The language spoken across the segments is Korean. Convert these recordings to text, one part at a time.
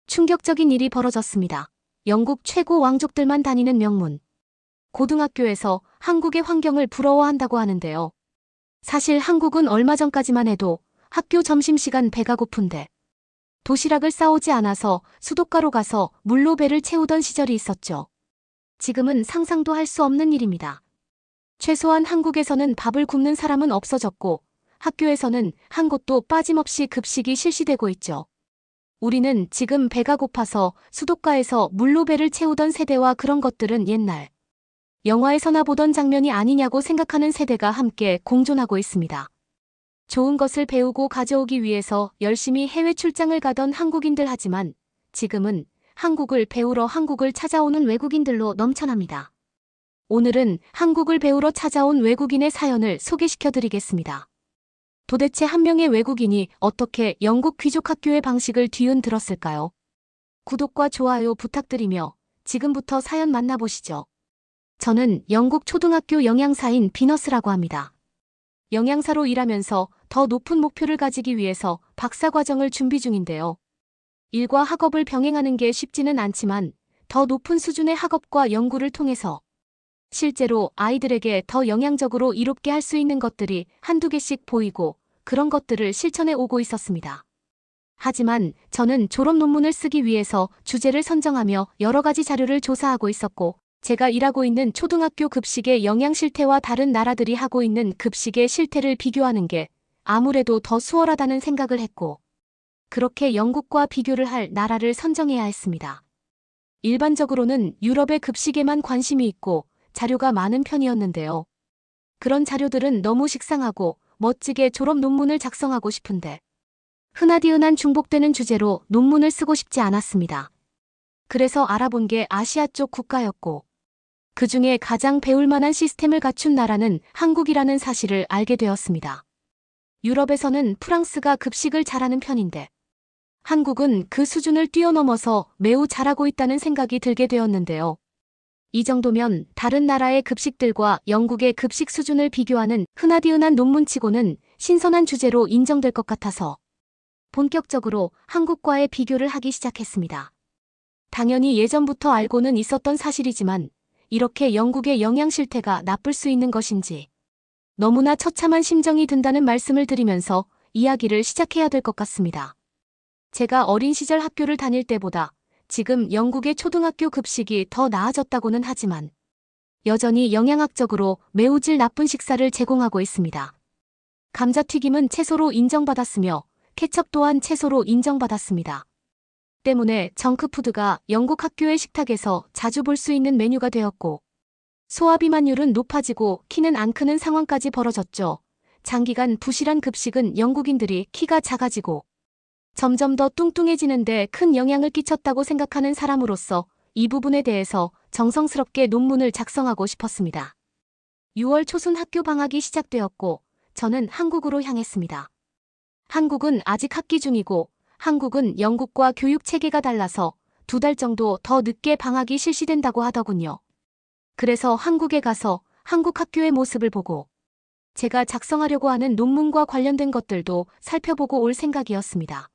충격적인 일이 벌어졌습니다. 영국 최고 왕족들만 다니는 명문 고등학교에서 한국의 환경을 부러워한다고 하는데요. 사실 한국은 얼마 전까지만 해도 학교 점심시간 배가 고픈데 도시락을 싸오지 않아서 수도가로 가서 물로 배를 채우던 시절이 있었죠. 지금은 상상도 할 수 없는 일입니다. 최소한 한국에서는 밥을 굶는 사람은 없어졌고 학교에서는 한 곳도 빠짐없이 급식이 실시되고 있죠. 우리는 지금 배가 고파서 수도가에서 물로 배를 채우던 세대와 그런 것들은 옛날 영화에서나 보던 장면이 아니냐고 생각하는 세대가 함께 공존하고 있습니다. 좋은 것을 배우고 가져오기 위해서 열심히 해외 출장을 가던 한국인들 하지만 지금은 한국을 배우러 한국을 찾아오는 외국인들로 넘쳐납니다. 오늘은 한국을 배우러 찾아온 외국인의 사연을 소개시켜드리겠습니다. 도대체 한 명의 외국인이 어떻게 영국 귀족 학교의 방식을 뒤흔들었을까요? 구독과 좋아요 부탁드리며 지금부터 사연 만나보시죠. 저는 영국 초등학교 영양사인 비너스라고 합니다. 영양사로 일하면서 더 높은 목표를 가지기 위해서 박사과정을 준비 중인데요. 일과 학업을 병행하는 게 쉽지는 않지만 더 높은 수준의 학업과 연구를 통해서 실제로 아이들에게 더 영양적으로 이롭게 할 수 있는 것들이 한두 개씩 보이고 그런 것들을 실천해 오고 있었습니다. 하지만 저는 졸업 논문을 쓰기 위해서 주제를 선정하며 여러 가지 자료를 조사하고 있었고 제가 일하고 있는 초등학교 급식의 영양 실태와 다른 나라들이 하고 있는 급식의 실태를 비교하는 게 아무래도 더 수월하다는 생각을 했고 그렇게 영국과 비교를 할 나라를 선정해야 했습니다. 일반적으로는 유럽의 급식에만 관심이 있고 자료가 많은 편이었는데요. 그런 자료들은 너무 식상하고 멋지게 졸업 논문을 작성하고 싶은데 흔하디흔한 중복되는 주제로 논문을 쓰고 싶지 않았습니다. 그래서 알아본 게 아시아 쪽 국가였고 그 중에 가장 배울 만한 시스템을 갖춘 나라는 한국이라는 사실을 알게 되었습니다. 유럽에서는 프랑스가 급식을 잘하는 편인데 한국은 그 수준을 뛰어넘어서 매우 잘하고 있다는 생각이 들게 되었는데요. 이 정도면 다른 나라의 급식들과 영국의 급식 수준을 비교하는 흔하디흔한 논문치고는 신선한 주제로 인정될 것 같아서 본격적으로 한국과의 비교를 하기 시작했습니다. 당연히 예전부터 알고는 있었던 사실이지만 이렇게 영국의 영양 실태가 나쁠 수 있는 것인지 너무나 처참한 심정이 든다는 말씀을 드리면서 이야기를 시작해야 될 것 같습니다. 제가 어린 시절 학교를 다닐 때보다 지금 영국의 초등학교 급식이 더 나아졌다고는 하지만 여전히 영양학적으로 매우 질 나쁜 식사를 제공하고 있습니다. 감자튀김은 채소로 인정받았으며 케첩 또한 채소로 인정받았습니다. 때문에 정크푸드가 영국 학교의 식탁에서 자주 볼 수 있는 메뉴가 되었고 소화비만율은 높아지고 키는 안 크는 상황까지 벌어졌죠. 장기간 부실한 급식은 영국인들이 키가 작아지고 점점 더 뚱뚱해지는데 큰 영향을 끼쳤다고 생각하는 사람으로서 이 부분에 대해서 정성스럽게 논문을 작성하고 싶었습니다. 6월 초순 학교 방학이 시작되었고 저는 한국으로 향했습니다. 한국은 아직 학기 중이고 한국은 영국과 교육 체계가 달라서 2달 정도 더 늦게 방학이 실시된다고 하더군요. 그래서 한국에 가서 한국 학교의 모습을 보고 제가 작성하려고 하는 논문과 관련된 것들도 살펴보고 올 생각이었습니다.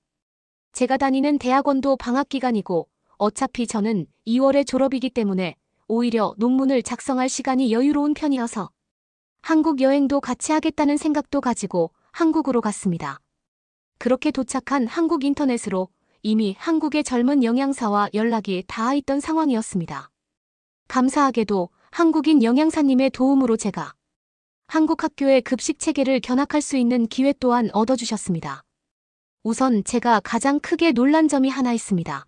제가 다니는 대학원도 방학 기간이고 어차피 저는 2월에 졸업이기 때문에 오히려 논문을 작성할 시간이 여유로운 편이어서 한국 여행도 같이 하겠다는 생각도 가지고 한국으로 갔습니다. 그렇게 도착한 한국 인터넷으로 이미 한국의 젊은 영양사와 연락이 닿아 있던 상황이었습니다. 감사하게도 한국인 영양사님의 도움으로 제가 한국 학교의 급식 체계를 견학할 수 있는 기회 또한 얻어주셨습니다. 우선 제가 가장 크게 놀란 점이 하나 있습니다.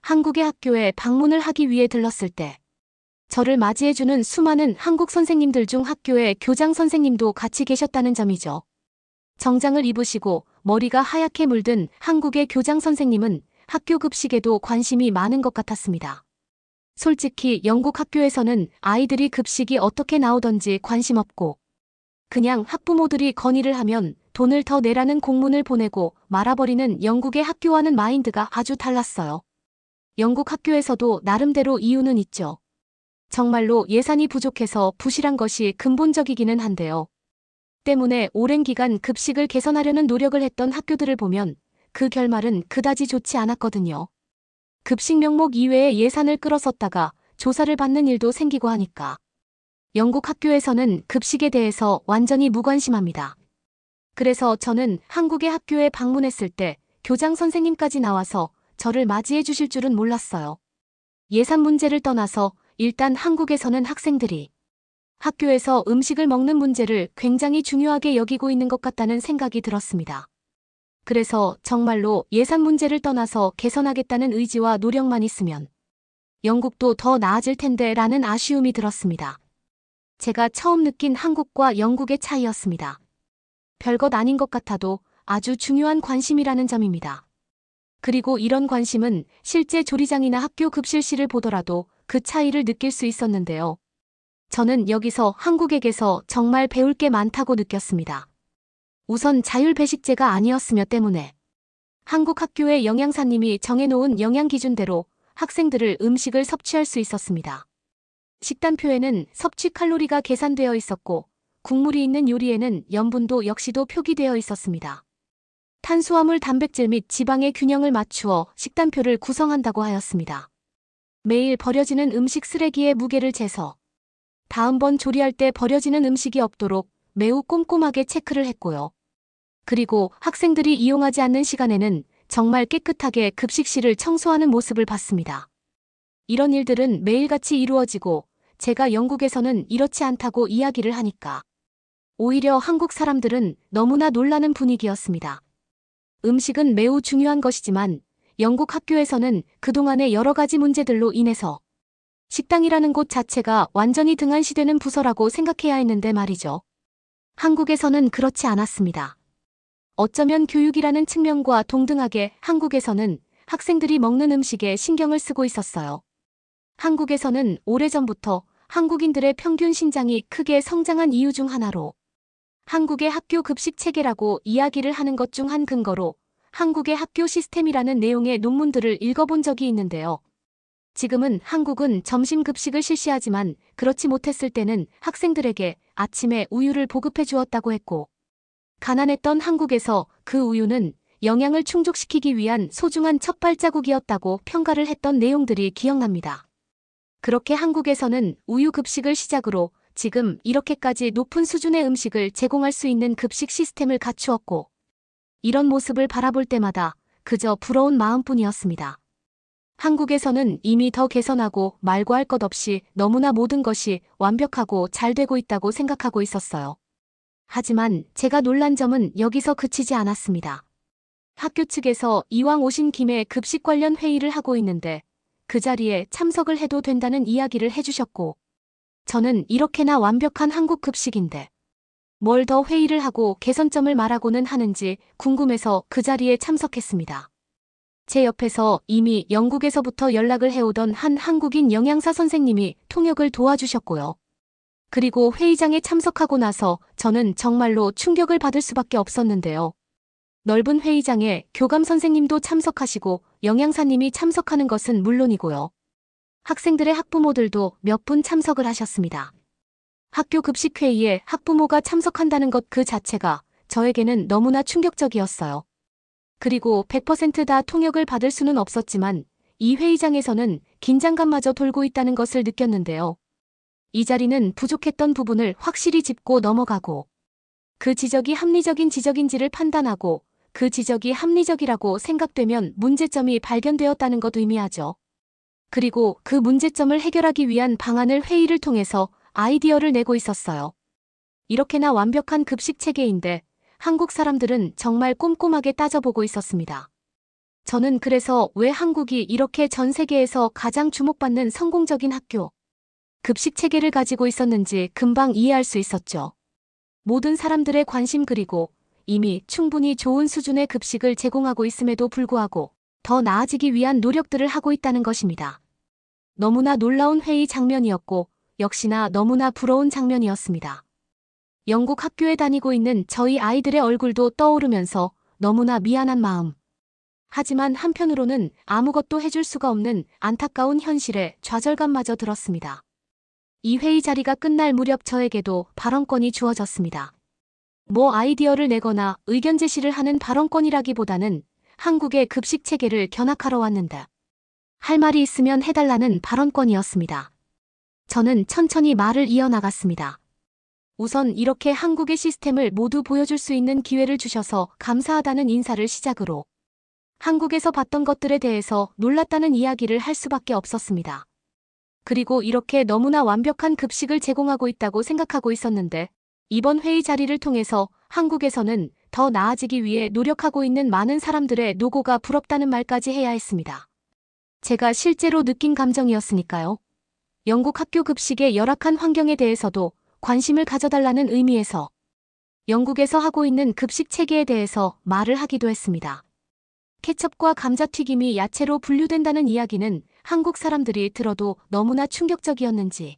한국의 학교에 방문을 하기 위해 들렀을 때 저를 맞이해주는 수많은 한국 선생님들 중 학교의 교장 선생님도 같이 계셨다는 점이죠. 정장을 입으시고 머리가 하얗게 물든 한국의 교장 선생님은 학교 급식에도 관심이 많은 것 같았습니다. 솔직히 영국 학교에서는 아이들이 급식이 어떻게 나오던지 관심 없고 그냥 학부모들이 건의를 하면 돈을 더 내라는 공문을 보내고 말아버리는 영국의 학교와는 마인드가 아주 달랐어요. 영국 학교에서도 나름대로 이유는 있죠. 정말로 예산이 부족해서 부실한 것이 근본적이기는 한데요. 때문에 오랜 기간 급식을 개선하려는 노력을 했던 학교들을 보면 그 결말은 그다지 좋지 않았거든요. 급식 명목 이외에 예산을 끌어썼다가 조사를 받는 일도 생기고 하니까 영국 학교에서는 급식에 대해서 완전히 무관심합니다. 그래서 저는 한국의 학교에 방문했을 때 교장 선생님까지 나와서 저를 맞이해 주실 줄은 몰랐어요. 예산 문제를 떠나서 일단 한국에서는 학생들이 학교에서 음식을 먹는 문제를 굉장히 중요하게 여기고 있는 것 같다는 생각이 들었습니다. 그래서 정말로 예산 문제를 떠나서 개선하겠다는 의지와 노력만 있으면 영국도 더 나아질 텐데 라는 아쉬움이 들었습니다. 제가 처음 느낀 한국과 영국의 차이였습니다. 별것 아닌 것 같아도 아주 중요한 관심이라는 점입니다. 그리고 이런 관심은 실제 조리장이나 학교 급식실을 보더라도 그 차이를 느낄 수 있었는데요. 저는 여기서 한국에게서 정말 배울 게 많다고 느꼈습니다. 우선 자율배식제가 아니었으며 때문에 한국 학교의 영양사님이 정해놓은 영양 기준대로 학생들을 음식을 섭취할 수 있었습니다. 식단표에는 섭취 칼로리가 계산되어 있었고 국물이 있는 요리에는 염분도 역시도 표기되어 있었습니다. 탄수화물, 단백질 및 지방의 균형을 맞추어 식단표를 구성한다고 하였습니다. 매일 버려지는 음식 쓰레기의 무게를 재서 다음번 조리할 때 버려지는 음식이 없도록 매우 꼼꼼하게 체크를 했고요. 그리고 학생들이 이용하지 않는 시간에는 정말 깨끗하게 급식실을 청소하는 모습을 봤습니다. 이런 일들은 매일같이 이루어지고 제가 영국에서는 이렇지 않다고 이야기를 하니까 오히려 한국 사람들은 너무나 놀라는 분위기였습니다. 음식은 매우 중요한 것이지만 영국 학교에서는 그동안의 여러 가지 문제들로 인해서 식당이라는 곳 자체가 완전히 등한시되는 부서라고 생각해야 했는데 말이죠. 한국에서는 그렇지 않았습니다. 어쩌면 교육이라는 측면과 동등하게 한국에서는 학생들이 먹는 음식에 신경을 쓰고 있었어요. 한국에서는 오래전부터 한국인들의 평균 신장이 크게 성장한 이유 중 하나로 한국의 학교 급식 체계라고 이야기를 하는 것 중 한 근거로 한국의 학교 시스템이라는 내용의 논문들을 읽어본 적이 있는데요. 지금은 한국은 점심 급식을 실시하지만 그렇지 못했을 때는 학생들에게 아침에 우유를 보급해 주었다고 했고 가난했던 한국에서 그 우유는 영양을 충족시키기 위한 소중한 첫 발자국이었다고 평가를 했던 내용들이 기억납니다. 그렇게 한국에서는 우유 급식을 시작으로 지금 이렇게까지 높은 수준의 음식을 제공할 수 있는 급식 시스템을 갖추었고 이런 모습을 바라볼 때마다 그저 부러운 마음뿐이었습니다. 한국에서는 이미 더 개선하고 말고 할 것 없이 너무나 모든 것이 완벽하고 잘 되고 있다고 생각하고 있었어요. 하지만 제가 놀란 점은 여기서 그치지 않았습니다. 학교 측에서 이왕 오신 김에 급식 관련 회의를 하고 있는데 그 자리에 참석을 해도 된다는 이야기를 해주셨고 저는 이렇게나 완벽한 한국 급식인데 뭘 더 회의를 하고 개선점을 말하고는 하는지 궁금해서 그 자리에 참석했습니다. 제 옆에서 이미 영국에서부터 연락을 해오던 한 한국인 영양사 선생님이 통역을 도와주셨고요. 그리고 회의장에 참석하고 나서 저는 정말로 충격을 받을 수밖에 없었는데요. 넓은 회의장에 교감 선생님도 참석하시고 영양사님이 참석하는 것은 물론이고요. 학생들의 학부모들도 몇 분 참석을 하셨습니다. 학교 급식회의에 학부모가 참석한다는 것 그 자체가 저에게는 너무나 충격적이었어요. 그리고 100% 통역을 받을 수는 없었지만 이 회의장에서는 긴장감마저 돌고 있다는 것을 느꼈는데요. 이 자리는 부족했던 부분을 확실히 짚고 넘어가고 그 지적이 합리적인 지적인지를 판단하고 그 지적이 합리적이라고 생각되면 문제점이 발견되었다는 것 의미하죠. 그리고 그 문제점을 해결하기 위한 방안을 회의를 통해서 아이디어를 내고 있었어요. 이렇게나 완벽한 급식 체계인데 한국 사람들은 정말 꼼꼼하게 따져보고 있었습니다. 저는 그래서 왜 한국이 이렇게 전 세계에서 가장 주목받는 성공적인 학교 급식 체계를 가지고 있었는지 금방 이해할 수 있었죠. 모든 사람들의 관심 그리고 이미 충분히 좋은 수준의 급식을 제공하고 있음에도 불구하고 더 나아지기 위한 노력들을 하고 있다는 것입니다. 너무나 놀라운 회의 장면이었고 역시나 너무나 부러운 장면이었습니다. 영국 학교에 다니고 있는 저희 아이들의 얼굴도 떠오르면서 너무나 미안한 마음. 하지만 한편으로는 아무것도 해줄 수가 없는 안타까운 현실에 좌절감마저 들었습니다. 이 회의 자리가 끝날 무렵 저에게도 발언권이 주어졌습니다. 뭐 아이디어를 내거나 의견 제시를 하는 발언권이라기보다는 한국의 급식 체계를 견학하러 왔는데 할 말이 있으면 해달라는 발언권이었습니다. 저는 천천히 말을 이어나갔습니다. 우선 이렇게 한국의 시스템을 모두 보여줄 수 있는 기회를 주셔서 감사하다는 인사를 시작으로 한국에서 봤던 것들에 대해서 놀랐다는 이야기를 할 수밖에 없었습니다. 그리고 이렇게 너무나 완벽한 급식을 제공하고 있다고 생각하고 있었는데 이번 회의 자리를 통해서 한국에서는 더 나아지기 위해 노력하고 있는 많은 사람들의 노고가 부럽다는 말까지 해야 했습니다. 제가 실제로 느낀 감정이었으니까요. 영국 학교 급식의 열악한 환경에 대해서도 관심을 가져달라는 의미에서 영국에서 하고 있는 급식 체계에 대해서 말을 하기도 했습니다. 케첩과 감자튀김이 야채로 분류된다는 이야기는 한국 사람들이 들어도 너무나 충격적이었는지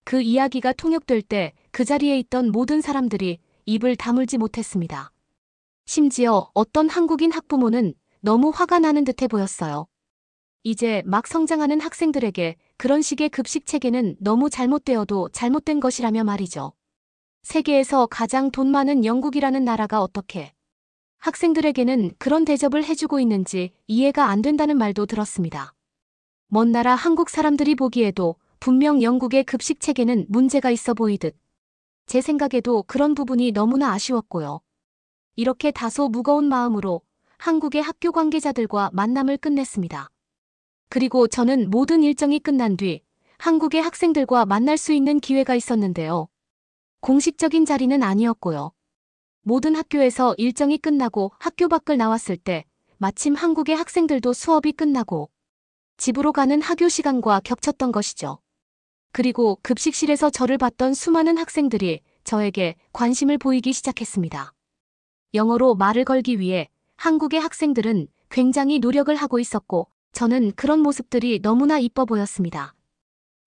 그 이야기가 통역될 때 그 자리에 있던 모든 사람들이 입을 다물지 못했습니다. 심지어 어떤 한국인 학부모는 너무 화가 나는 듯해 보였어요. 이제 막 성장하는 학생들에게 그런 식의 급식 체계는 너무 잘못되어도 잘못된 것이라며 말이죠. 세계에서 가장 돈 많은 영국이라는 나라가 어떻게 학생들에게는 그런 대접을 해주고 있는지 이해가 안 된다는 말도 들었습니다. 먼 나라 한국 사람들이 보기에도 분명 영국의 급식 체계는 문제가 있어 보이듯 제 생각에도 그런 부분이 너무나 아쉬웠고요. 이렇게 다소 무거운 마음으로 한국의 학교 관계자들과 만남을 끝냈습니다. 그리고 저는 모든 일정이 끝난 뒤 한국의 학생들과 만날 수 있는 기회가 있었는데요. 공식적인 자리는 아니었고요. 모든 학교에서 일정이 끝나고 학교 밖을 나왔을 때 마침 한국의 학생들도 수업이 끝나고 집으로 가는 학교 시간과 겹쳤던 것이죠. 그리고 급식실에서 저를 봤던 수많은 학생들이 저에게 관심을 보이기 시작했습니다. 영어로 말을 걸기 위해 한국의 학생들은 굉장히 노력을 하고 있었고 저는 그런 모습들이 너무나 이뻐 보였습니다.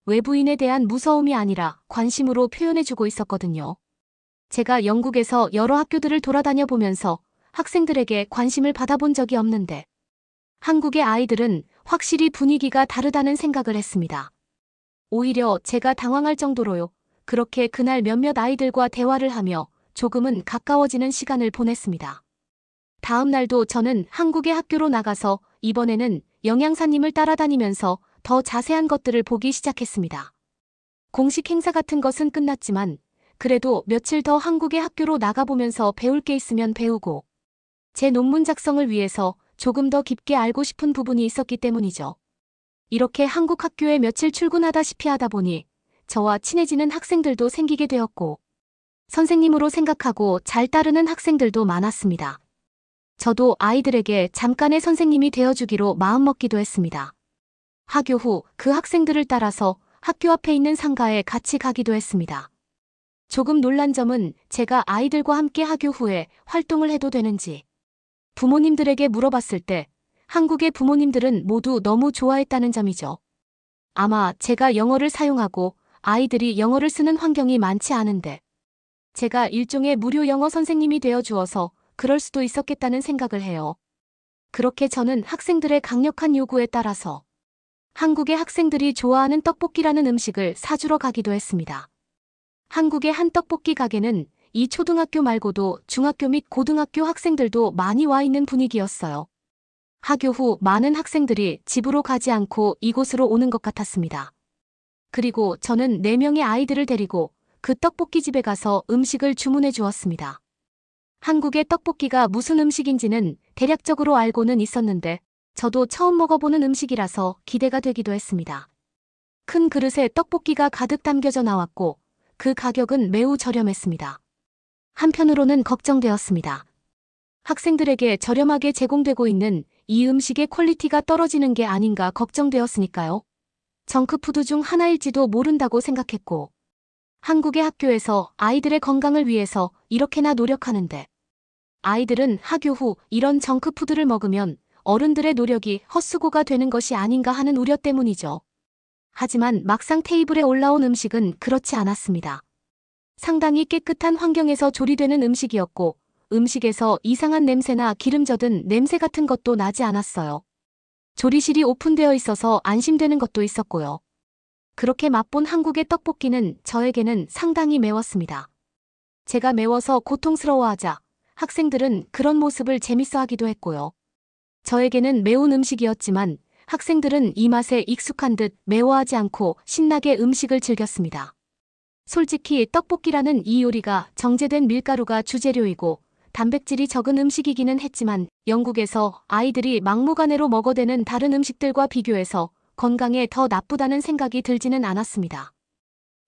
외부인에 대한 무서움이 아니라 관심으로 표현해주고 있었거든요. 제가 영국에서 여러 학교들을 돌아다녀 보면서 학생들에게 관심을 받아본 적이 없는데 한국의 아이들은 확실히 분위기가 다르다는 생각을 했습니다. 오히려 제가 당황할 정도로요. 그렇게 그날 몇몇 아이들과 대화를 하며 조금은 가까워지는 시간을 보냈습니다. 다음 날도 저는 한국의 학교로 나가서 이번에는 영양사님을 따라다니면서 더 자세한 것들을 보기 시작했습니다. 공식 행사 같은 것은 끝났지만 그래도 며칠 더 한국의 학교로 나가보면서 배울 게 있으면 배우고 제 논문 작성을 위해서 조금 더 깊게 알고 싶은 부분이 있었기 때문이죠. 이렇게 한국 학교에 며칠 출근하다시피 하다 보니 저와 친해지는 학생들도 생기게 되었고 선생님으로 생각하고 잘 따르는 학생들도 많았습니다. 저도 아이들에게 잠깐의 선생님이 되어주기로 마음먹기도 했습니다. 하교 후 그 학생들을 따라서 학교 앞에 있는 상가에 같이 가기도 했습니다. 조금 놀란 점은 제가 아이들과 함께 하교 후에 활동을 해도 되는지 부모님들에게 물어봤을 때 한국의 부모님들은 모두 너무 좋아했다는 점이죠. 아마 제가 영어를 사용하고 아이들이 영어를 쓰는 환경이 많지 않은데 제가 일종의 무료 영어 선생님이 되어 주어서 그럴 수도 있었겠다는 생각을 해요. 그렇게 저는 학생들의 강력한 요구에 따라서 한국의 학생들이 좋아하는 떡볶이라는 음식을 사주러 가기도 했습니다. 한국의 한 떡볶이 가게는 이 초등학교 말고도 중학교 및 고등학교 학생들도 많이 와 있는 분위기였어요. 하교 후 많은 학생들이 집으로 가지 않고 이곳으로 오는 것 같았습니다. 그리고 저는 4명의 아이들을 데리고 그 떡볶이 집에 가서 음식을 주문해 주었습니다. 한국의 떡볶이가 무슨 음식인지는 대략적으로 알고는 있었는데 저도 처음 먹어보는 음식이라서 기대가 되기도 했습니다. 큰 그릇에 떡볶이가 가득 담겨져 나왔고 그 가격은 매우 저렴했습니다. 한편으로는 걱정되었습니다. 학생들에게 저렴하게 제공되고 있는 이 음식의 퀄리티가 떨어지는 게 아닌가 걱정되었으니까요. 정크푸드 중 하나일지도 모른다고 생각했고 한국의 학교에서 아이들의 건강을 위해서 이렇게나 노력하는데 아이들은 하교 후 이런 정크푸드를 먹으면 어른들의 노력이 헛수고가 되는 것이 아닌가 하는 우려 때문이죠. 하지만 막상 테이블에 올라온 음식은 그렇지 않았습니다. 상당히 깨끗한 환경에서 조리되는 음식이었고 음식에서 이상한 냄새나 기름 젖은 냄새 같은 것도 나지 않았어요. 조리실이 오픈되어 있어서 안심되는 것도 있었고요. 그렇게 맛본 한국의 떡볶이는 저에게는 상당히 매웠습니다. 제가 매워서 고통스러워하자 학생들은 그런 모습을 재밌어하기도 했고요. 저에게는 매운 음식이었지만 학생들은 이 맛에 익숙한 듯 매워하지 않고 신나게 음식을 즐겼습니다. 솔직히 떡볶이라는 이 요리가 정제된 밀가루가 주재료이고 단백질이 적은 음식이기는 했지만 영국에서 아이들이 막무가내로 먹어대는 다른 음식들과 비교해서 건강에 더 나쁘다는 생각이 들지는 않았습니다.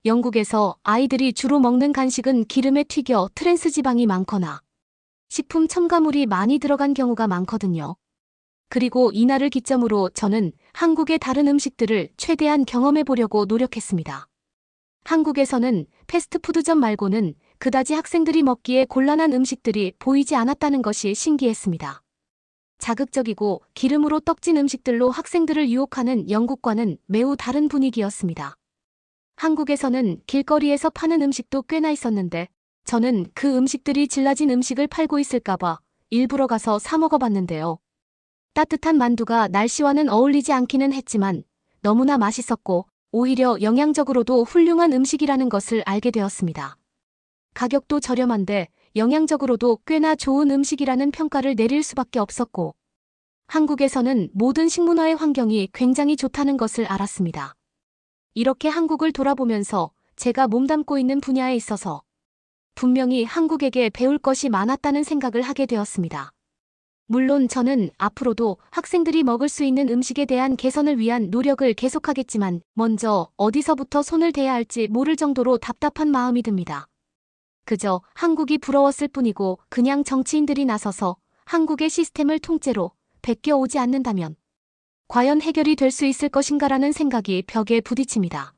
영국에서 아이들이 주로 먹는 간식은 기름에 튀겨 트랜스 지방이 많거나 식품 첨가물이 많이 들어간 경우가 많거든요. 그리고 이날을 기점으로 저는 한국의 다른 음식들을 최대한 경험해 보려고 노력했습니다. 한국에서는 패스트푸드점 말고는 그다지 학생들이 먹기에 곤란한 음식들이 보이지 않았다는 것이 신기했습니다. 자극적이고 기름으로 떡진 음식들로 학생들을 유혹하는 영국과는 매우 다른 분위기였습니다. 한국에서는 길거리에서 파는 음식도 꽤나 있었는데 저는 그 음식들이 질라진 음식을 팔고 있을까봐 일부러 가서 사 먹어봤는데요. 따뜻한 만두가 날씨와는 어울리지 않기는 했지만 너무나 맛있었고 오히려 영양적으로도 훌륭한 음식이라는 것을 알게 되었습니다. 가격도 저렴한데 영양적으로도 꽤나 좋은 음식이라는 평가를 내릴 수밖에 없었고 한국에서는 모든 식문화의 환경이 굉장히 좋다는 것을 알았습니다. 이렇게 한국을 돌아보면서 제가 몸담고 있는 분야에 있어서 분명히 한국에게 배울 것이 많았다는 생각을 하게 되었습니다. 물론 저는 앞으로도 학생들이 먹을 수 있는 음식에 대한 개선을 위한 노력을 계속하겠지만 먼저 어디서부터 손을 대야 할지 모를 정도로 답답한 마음이 듭니다. 그저 한국이 부러웠을 뿐이고 그냥 정치인들이 나서서 한국의 시스템을 통째로 베껴오지 않는다면 과연 해결이 될 수 있을 것인가라는 생각이 벽에 부딪힙니다.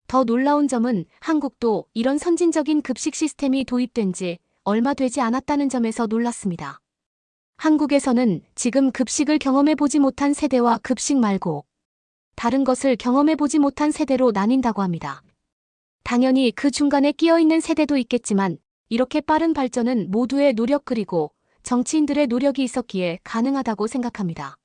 더 놀라운 점은 한국도 이런 선진적인 급식 시스템이 도입된 지 얼마 되지 않았다는 점에서 놀랐습니다. 한국에서는 지금 급식을 경험해보지 못한 세대와 급식 말고 다른 것을 경험해보지 못한 세대로 나뉜다고 합니다. 당연히 그 중간에 끼어있는 세대도 있겠지만 이렇게 빠른 발전은 모두의 노력 그리고 정치인들의 노력이 있었기에 가능하다고 생각합니다.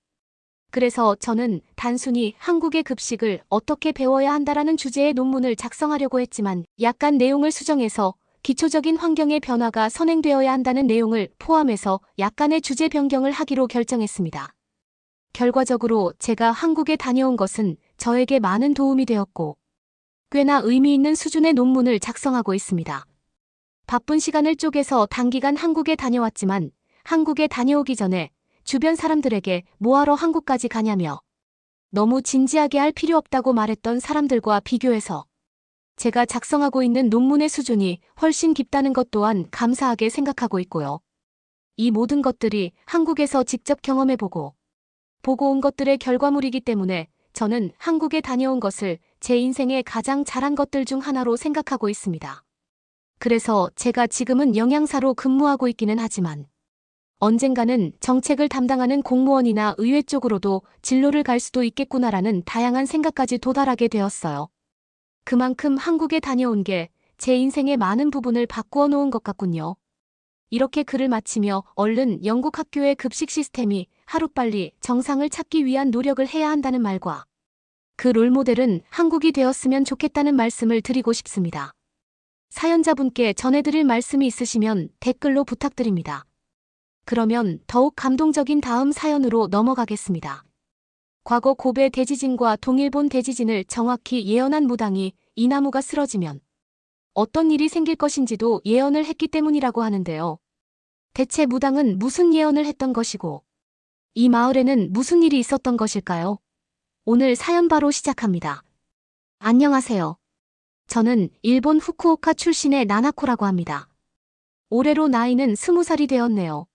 그래서 저는 단순히 한국의 급식을 어떻게 배워야 한다라는 주제의 논문을 작성하려고 했지만 약간 내용을 수정해서 기초적인 환경의 변화가 선행되어야 한다는 내용을 포함해서 약간의 주제 변경을 하기로 결정했습니다. 결과적으로 제가 한국에 다녀온 것은 저에게 많은 도움이 되었고 꽤나 의미 있는 수준의 논문을 작성하고 있습니다. 바쁜 시간을 쪼개서 단기간 한국에 다녀왔지만 한국에 다녀오기 전에 주변 사람들에게 뭐하러 한국까지 가냐며 너무 진지하게 할 필요 없다고 말했던 사람들과 비교해서 제가 작성하고 있는 논문의 수준이 훨씬 깊다는 것 또한 감사하게 생각하고 있고요. 이 모든 것들이 한국에서 직접 경험해보고 보고 온 것들의 결과물이기 때문에 저는 한국에 다녀온 것을 제 인생의 가장 잘한 것들 중 하나로 생각하고 있습니다. 그래서 제가 지금은 영양사로 근무하고 있기는 하지만 언젠가는 정책을 담당하는 공무원이나 의회 쪽으로도 진로를 갈 수도 있겠구나라는 다양한 생각까지 도달하게 되었어요. 그만큼 한국에 다녀온 게 제 인생의 많은 부분을 바꾸어 놓은 것 같군요. 이렇게 글을 마치며 얼른 영국 학교의 급식 시스템이 하루빨리 정상을 찾기 위한 노력을 해야 한다는 말과 그 롤모델은 한국이 되었으면 좋겠다는 말씀을 드리고 싶습니다. 사연자분께 전해드릴 말씀이 있으시면 댓글로 부탁드립니다. 그러면 더욱 감동적인 다음 사연으로 넘어가겠습니다. 과거 고베 대지진과 동일본 대지진을 정확히 예언한 무당이 이 나무가 쓰러지면 어떤 일이 생길 것인지도 예언을 했기 때문이라고 하는데요. 대체 무당은 무슨 예언을 했던 것이고 이 마을에는 무슨 일이 있었던 것일까요? 오늘 사연 바로 시작합니다. 안녕하세요. 저는 일본 후쿠오카 출신의 나나코라고 합니다. 올해로 나이는 20살이 되었네요.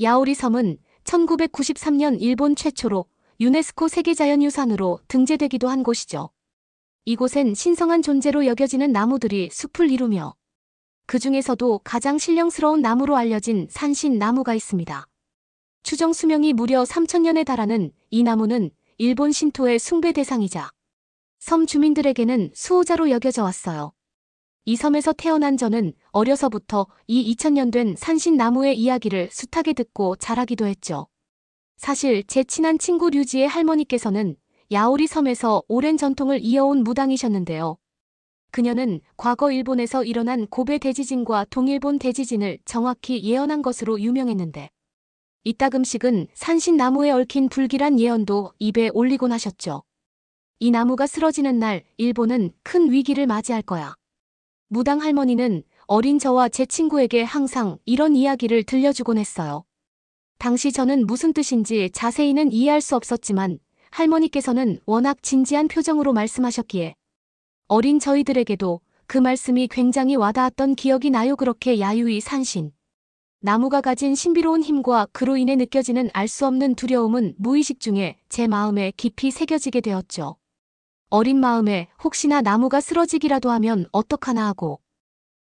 야오리 섬은 1993년 일본 최초로 유네스코 세계자연유산으로 등재되기도 한 곳이죠. 이곳엔 신성한 존재로 여겨지는 나무들이 숲을 이루며 그 중에서도 가장 신령스러운 나무로 알려진 산신나무가 있습니다. 추정 수명이 무려 3000년에 달하는 이 나무는 일본 신토의 숭배 대상이자 섬 주민들에게는 수호자로 여겨져 왔어요. 이 섬에서 태어난 저는 어려서부터 이 2000년 된 산신나무의 이야기를 숱하게 듣고 자라기도 했죠. 사실 제 친한 친구 류지의 할머니께서는 야오리 섬에서 오랜 전통을 이어온 무당이셨는데요. 그녀는 과거 일본에서 일어난 고베 대지진과 동일본 대지진을 정확히 예언한 것으로 유명했는데 이따금씩은 산신나무에 얽힌 불길한 예언도 입에 올리곤 하셨죠. 이 나무가 쓰러지는 날 일본은 큰 위기를 맞이할 거야. 무당 할머니는 어린 저와 제 친구에게 항상 이런 이야기를 들려주곤 했어요. 당시 저는 무슨 뜻인지 자세히는 이해할 수 없었지만 할머니께서는 워낙 진지한 표정으로 말씀하셨기에 어린 저희들에게도 그 말씀이 굉장히 와닿았던 기억이 나요. 그렇게 야유이 산신 나무가 가진 신비로운 힘과 그로 인해 느껴지는 알 수 없는 두려움은 무의식 중에 제 마음에 깊이 새겨지게 되었죠. 어린 마음에 혹시나 나무가 쓰러지기라도 하면 어떡하나 하고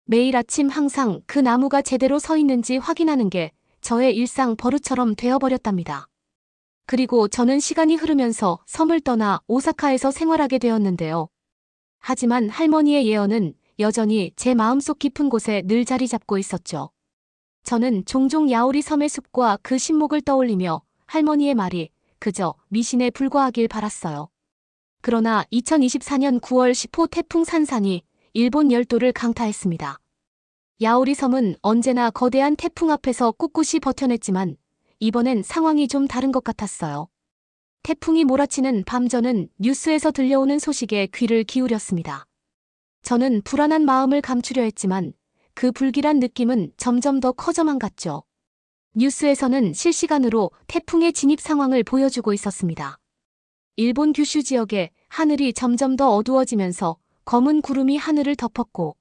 매일 아침 항상 그 나무가 제대로 서 있는지 확인하는 게 저의 일상 버릇처럼 되어버렸답니다. 그리고 저는 시간이 흐르면서 섬을 떠나 오사카에서 생활하게 되었는데요. 하지만 할머니의 예언은 여전히 제 마음속 깊은 곳에 늘 자리 잡고 있었죠. 저는 종종 야오리 섬의 숲과 그 신목을 떠올리며 할머니의 말이 그저 미신에 불과하길 바랐어요. 그러나 2024년 9월 10호 태풍 산산이 일본 열도를 강타했습니다. 야오리 섬은 언제나 거대한 태풍 앞에서 꿋꿋이 버텨냈지만 이번엔 상황이 좀 다른 것 같았어요. 태풍이 몰아치는 밤 저는 뉴스에서 들려오는 소식에 귀를 기울였습니다. 저는 불안한 마음을 감추려 했지만 그 불길한 느낌은 점점 더 커져만 갔죠. 뉴스에서는 실시간으로 태풍의 진입 상황을 보여주고 있었습니다. 일본 규슈 지역의 하늘이 점점 더 어두워지면서 검은 구름이 하늘을 덮었고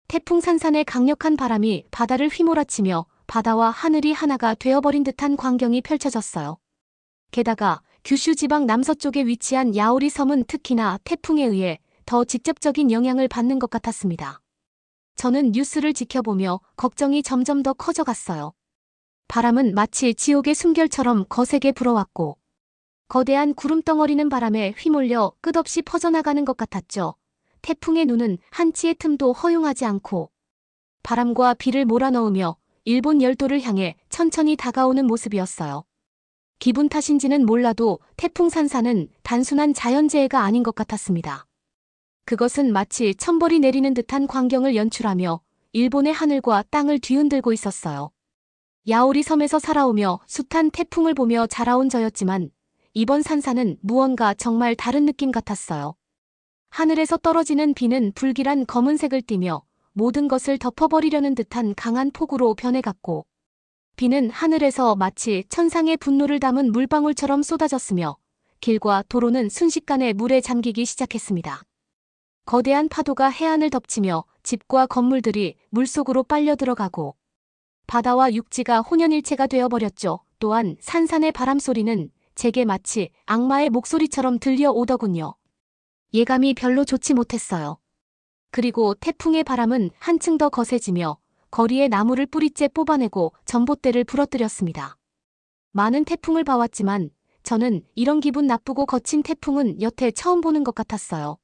태풍 산산의 강력한 바람이 바다를 휘몰아치며 바다와 하늘이 하나가 되어버린 듯한 광경이 펼쳐졌어요. 게다가 규슈 지방 남서쪽에 위치한 야오리 섬은 특히나 태풍에 의해 더 직접적인 영향을 받는 것 같았습니다. 저는 뉴스를 지켜보며 걱정이 점점 더 커져갔어요. 바람은 마치 지옥의 숨결처럼 거세게 불어왔고 거대한 구름덩어리는 바람에 휘몰려 끝없이 퍼져나가는 것 같았죠. 태풍의 눈은 한치의 틈도 허용하지 않고 바람과 비를 몰아넣으며 일본 열도를 향해 천천히 다가오는 모습이었어요. 기분 탓인지는 몰라도 태풍 산산은 단순한 자연재해가 아닌 것 같았습니다. 그것은 마치 천벌이 내리는 듯한 광경을 연출하며 일본의 하늘과 땅을 뒤흔들고 있었어요. 야오리 섬에서 살아오며 숱한 태풍을 보며 자라온 저였지만 이번 산산은 무언가 정말 다른 느낌 같았어요. 하늘에서 떨어지는 비는 불길한 검은색을 띠며 모든 것을 덮어버리려는 듯한 강한 폭우로 변해갔고 비는 하늘에서 마치 천상의 분노를 담은 물방울처럼 쏟아졌으며 길과 도로는 순식간에 물에 잠기기 시작했습니다. 거대한 파도가 해안을 덮치며 집과 건물들이 물속으로 빨려 들어가고 바다와 육지가 혼연일체가 되어버렸죠. 또한 산산의 바람소리는 제게 마치 악마의 목소리처럼 들려오더군요. 예감이 별로 좋지 못했어요. 그리고 태풍의 바람은 한층 더 거세지며 거리의 나무를 뿌리째 뽑아내고 전봇대를 부러뜨렸습니다. 많은 태풍을 봐왔지만 저는 이런 기분 나쁘고 거친 태풍은 여태 처음 보는 것 같았어요.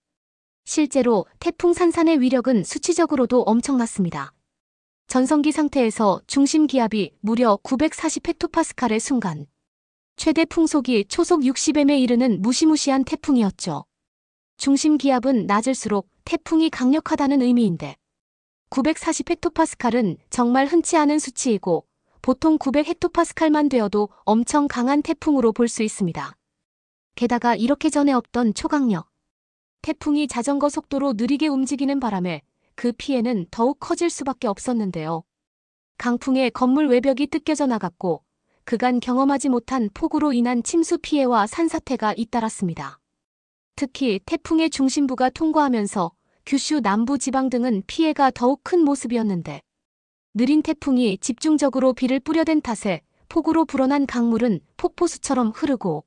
실제로 태풍 산산의 위력은 수치적으로도 엄청났습니다. 전성기 상태에서 중심 기압이 무려 940헥토파스칼의 순간 최대 풍속이 초속 60m에 이르는 무시무시한 태풍이었죠. 중심 기압은 낮을수록 태풍이 강력하다는 의미인데 940헥토파스칼은 정말 흔치 않은 수치이고 보통 900헥토파스칼만 되어도 엄청 강한 태풍으로 볼 수 있습니다. 게다가 이렇게 전에 없던 초강력 태풍이 자전거 속도로 느리게 움직이는 바람에 그 피해는 더욱 커질 수밖에 없었는데요. 강풍에 건물 외벽이 뜯겨져 나갔고 그간 경험하지 못한 폭우로 인한 침수 피해와 산사태가 잇따랐습니다. 특히 태풍의 중심부가 통과하면서 규슈 남부 지방 등은 피해가 더욱 큰 모습이었는데 느린 태풍이 집중적으로 비를 뿌려댄 탓에 폭우로 불어난 강물은 폭포수처럼 흐르고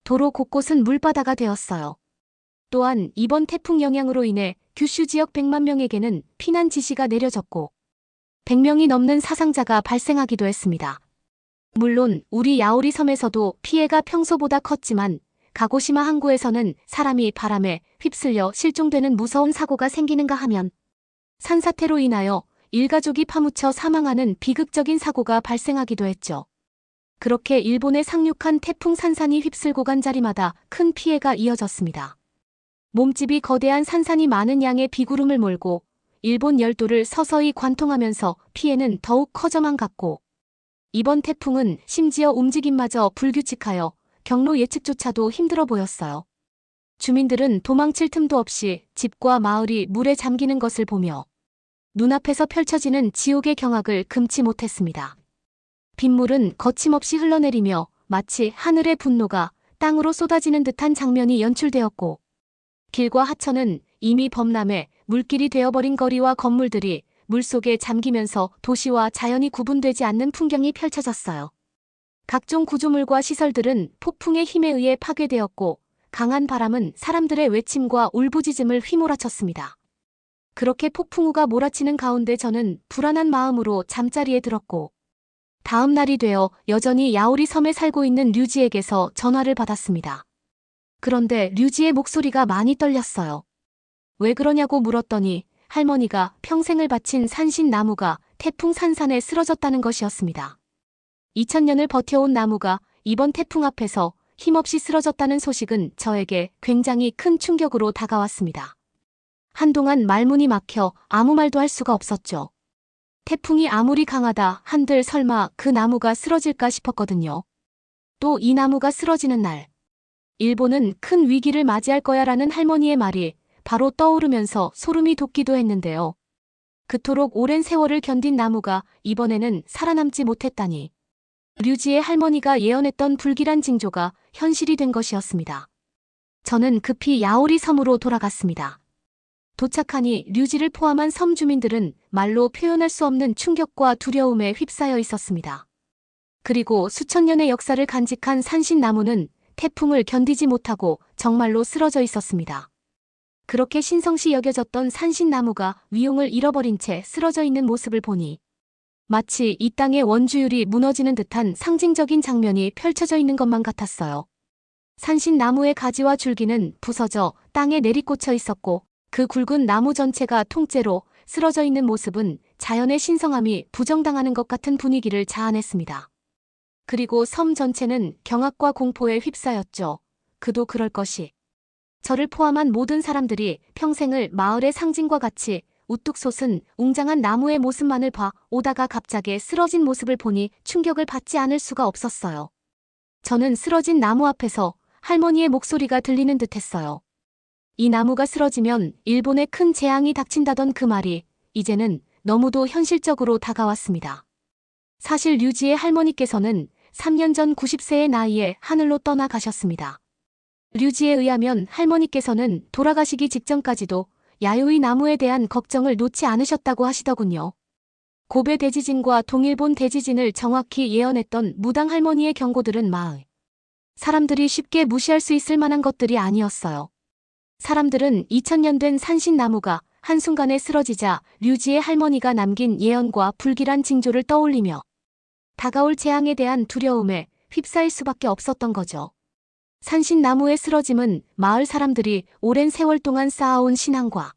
도로 곳곳은 물바다가 되었어요. 또한 이번 태풍 영향으로 인해 규슈 지역 100만 명에게는 피난 지시가 내려졌고 100명이 넘는 사상자가 발생하기도 했습니다. 물론 우리 야오리 섬에서도 피해가 평소보다 컸지만 가고시마 항구에서는 사람이 바람에 휩쓸려 실종되는 무서운 사고가 생기는가 하면 산사태로 인하여 일가족이 파묻혀 사망하는 비극적인 사고가 발생하기도 했죠. 그렇게 일본의 상륙한 태풍 산산이 휩쓸고 간 자리마다 큰 피해가 이어졌습니다. 몸집이 거대한 산산이 많은 양의 비구름을 몰고 일본 열도를 서서히 관통하면서 피해는 더욱 커져만 갔고 이번 태풍은 심지어 움직임마저 불규칙하여 경로 예측조차도 힘들어 보였어요. 주민들은 도망칠 틈도 없이 집과 마을이 물에 잠기는 것을 보며 눈앞에서 펼쳐지는 지옥의 경악을 금치 못했습니다. 빗물은 거침없이 흘러내리며 마치 하늘의 분노가 땅으로 쏟아지는 듯한 장면이 연출되었고, 길과 하천은 이미 범람해 물길이 되어버린 거리와 건물들이 물속에 잠기면서 도시와 자연이 구분되지 않는 풍경이 펼쳐졌어요. 각종 구조물과 시설들은 폭풍의 힘에 의해 파괴되었고, 강한 바람은 사람들의 외침과 울부짖음을 휘몰아쳤습니다. 그렇게 폭풍우가 몰아치는 가운데 저는 불안한 마음으로 잠자리에 들었고, 다음 날이 되어 여전히 야오리 섬에 살고 있는 류지에게서 전화를 받았습니다. 그런데 류지의 목소리가 많이 떨렸어요. 왜 그러냐고 물었더니 할머니가 평생을 바친 산신나무가 태풍 산산에 쓰러졌다는 것이었습니다. 2000년을 버텨온 나무가 이번 태풍 앞에서 힘없이 쓰러졌다는 소식은 저에게 굉장히 큰 충격으로 다가왔습니다. 한동안 말문이 막혀 아무 말도 할 수가 없었죠. 태풍이 아무리 강하다 한들 설마 그 나무가 쓰러질까 싶었거든요. 또 이 나무가 쓰러지는 날, 일본은 큰 위기를 맞이할 거야라는 할머니의 말이 바로 떠오르면서 소름이 돋기도 했는데요. 그토록 오랜 세월을 견딘 나무가 이번에는 살아남지 못했다니. 류지의 할머니가 예언했던 불길한 징조가 현실이 된 것이었습니다. 저는 급히 야오리 섬으로 돌아갔습니다. 도착하니 류지를 포함한 섬 주민들은 말로 표현할 수 없는 충격과 두려움에 휩싸여 있었습니다. 그리고 수천 년의 역사를 간직한 산신나무는 태풍을 견디지 못하고 정말로 쓰러져 있었습니다. 그렇게 신성시 여겨졌던 산신나무가 위용을 잃어버린 채 쓰러져 있는 모습을 보니 마치 이 땅의 원주율이 무너지는 듯한 상징적인 장면이 펼쳐져 있는 것만 같았어요. 산신나무의 가지와 줄기는 부서져 땅에 내리꽂혀 있었고, 그 굵은 나무 전체가 통째로 쓰러져 있는 모습은 자연의 신성함이 부정당하는 것 같은 분위기를 자아냈습니다. 그리고 섬 전체는 경악과 공포에 휩싸였죠. 그도 그럴 것이. 저를 포함한 모든 사람들이 평생을 마을의 상징과 같이 우뚝 솟은 웅장한 나무의 모습만을 봐 오다가 갑자기 쓰러진 모습을 보니 충격을 받지 않을 수가 없었어요. 저는 쓰러진 나무 앞에서 할머니의 목소리가 들리는 듯했어요. 이 나무가 쓰러지면 일본에 큰 재앙이 닥친다던 그 말이 이제는 너무도 현실적으로 다가왔습니다. 사실 류지의 할머니께서는 3년 전 90세의 나이에 하늘로 떠나가셨습니다. 류지에 의하면 할머니께서는 돌아가시기 직전까지도 야요이 나무에 대한 걱정을 놓지 않으셨다고 하시더군요. 고베 대지진과 동일본 대지진을 정확히 예언했던 무당 할머니의 경고들은 마을 사람들이 쉽게 무시할 수 있을 만한 것들이 아니었어요. 사람들은 2000년 된 산신나무가 한순간에 쓰러지자 류지의 할머니가 남긴 예언과 불길한 징조를 떠올리며 다가올 재앙에 대한 두려움에 휩싸일 수밖에 없었던 거죠. 산신나무의 쓰러짐은 마을 사람들이 오랜 세월 동안 쌓아온 신앙과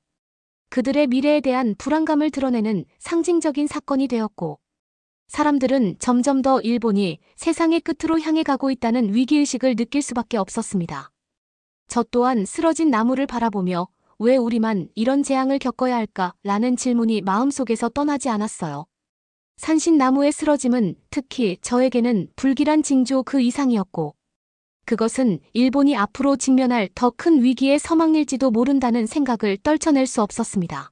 그들의 미래에 대한 불안감을 드러내는 상징적인 사건이 되었고, 사람들은 점점 더 일본이 세상의 끝으로 향해 가고 있다는 위기의식을 느낄 수밖에 없었습니다. 저 또한 쓰러진 나무를 바라보며 왜 우리만 이런 재앙을 겪어야 할까라는 질문이 마음속에서 떠나지 않았어요. 산신나무의 쓰러짐은 특히 저에게는 불길한 징조 그 이상이었고, 그것은 일본이 앞으로 직면할 더 큰 위기의 서막일지도 모른다는 생각을 떨쳐낼 수 없었습니다.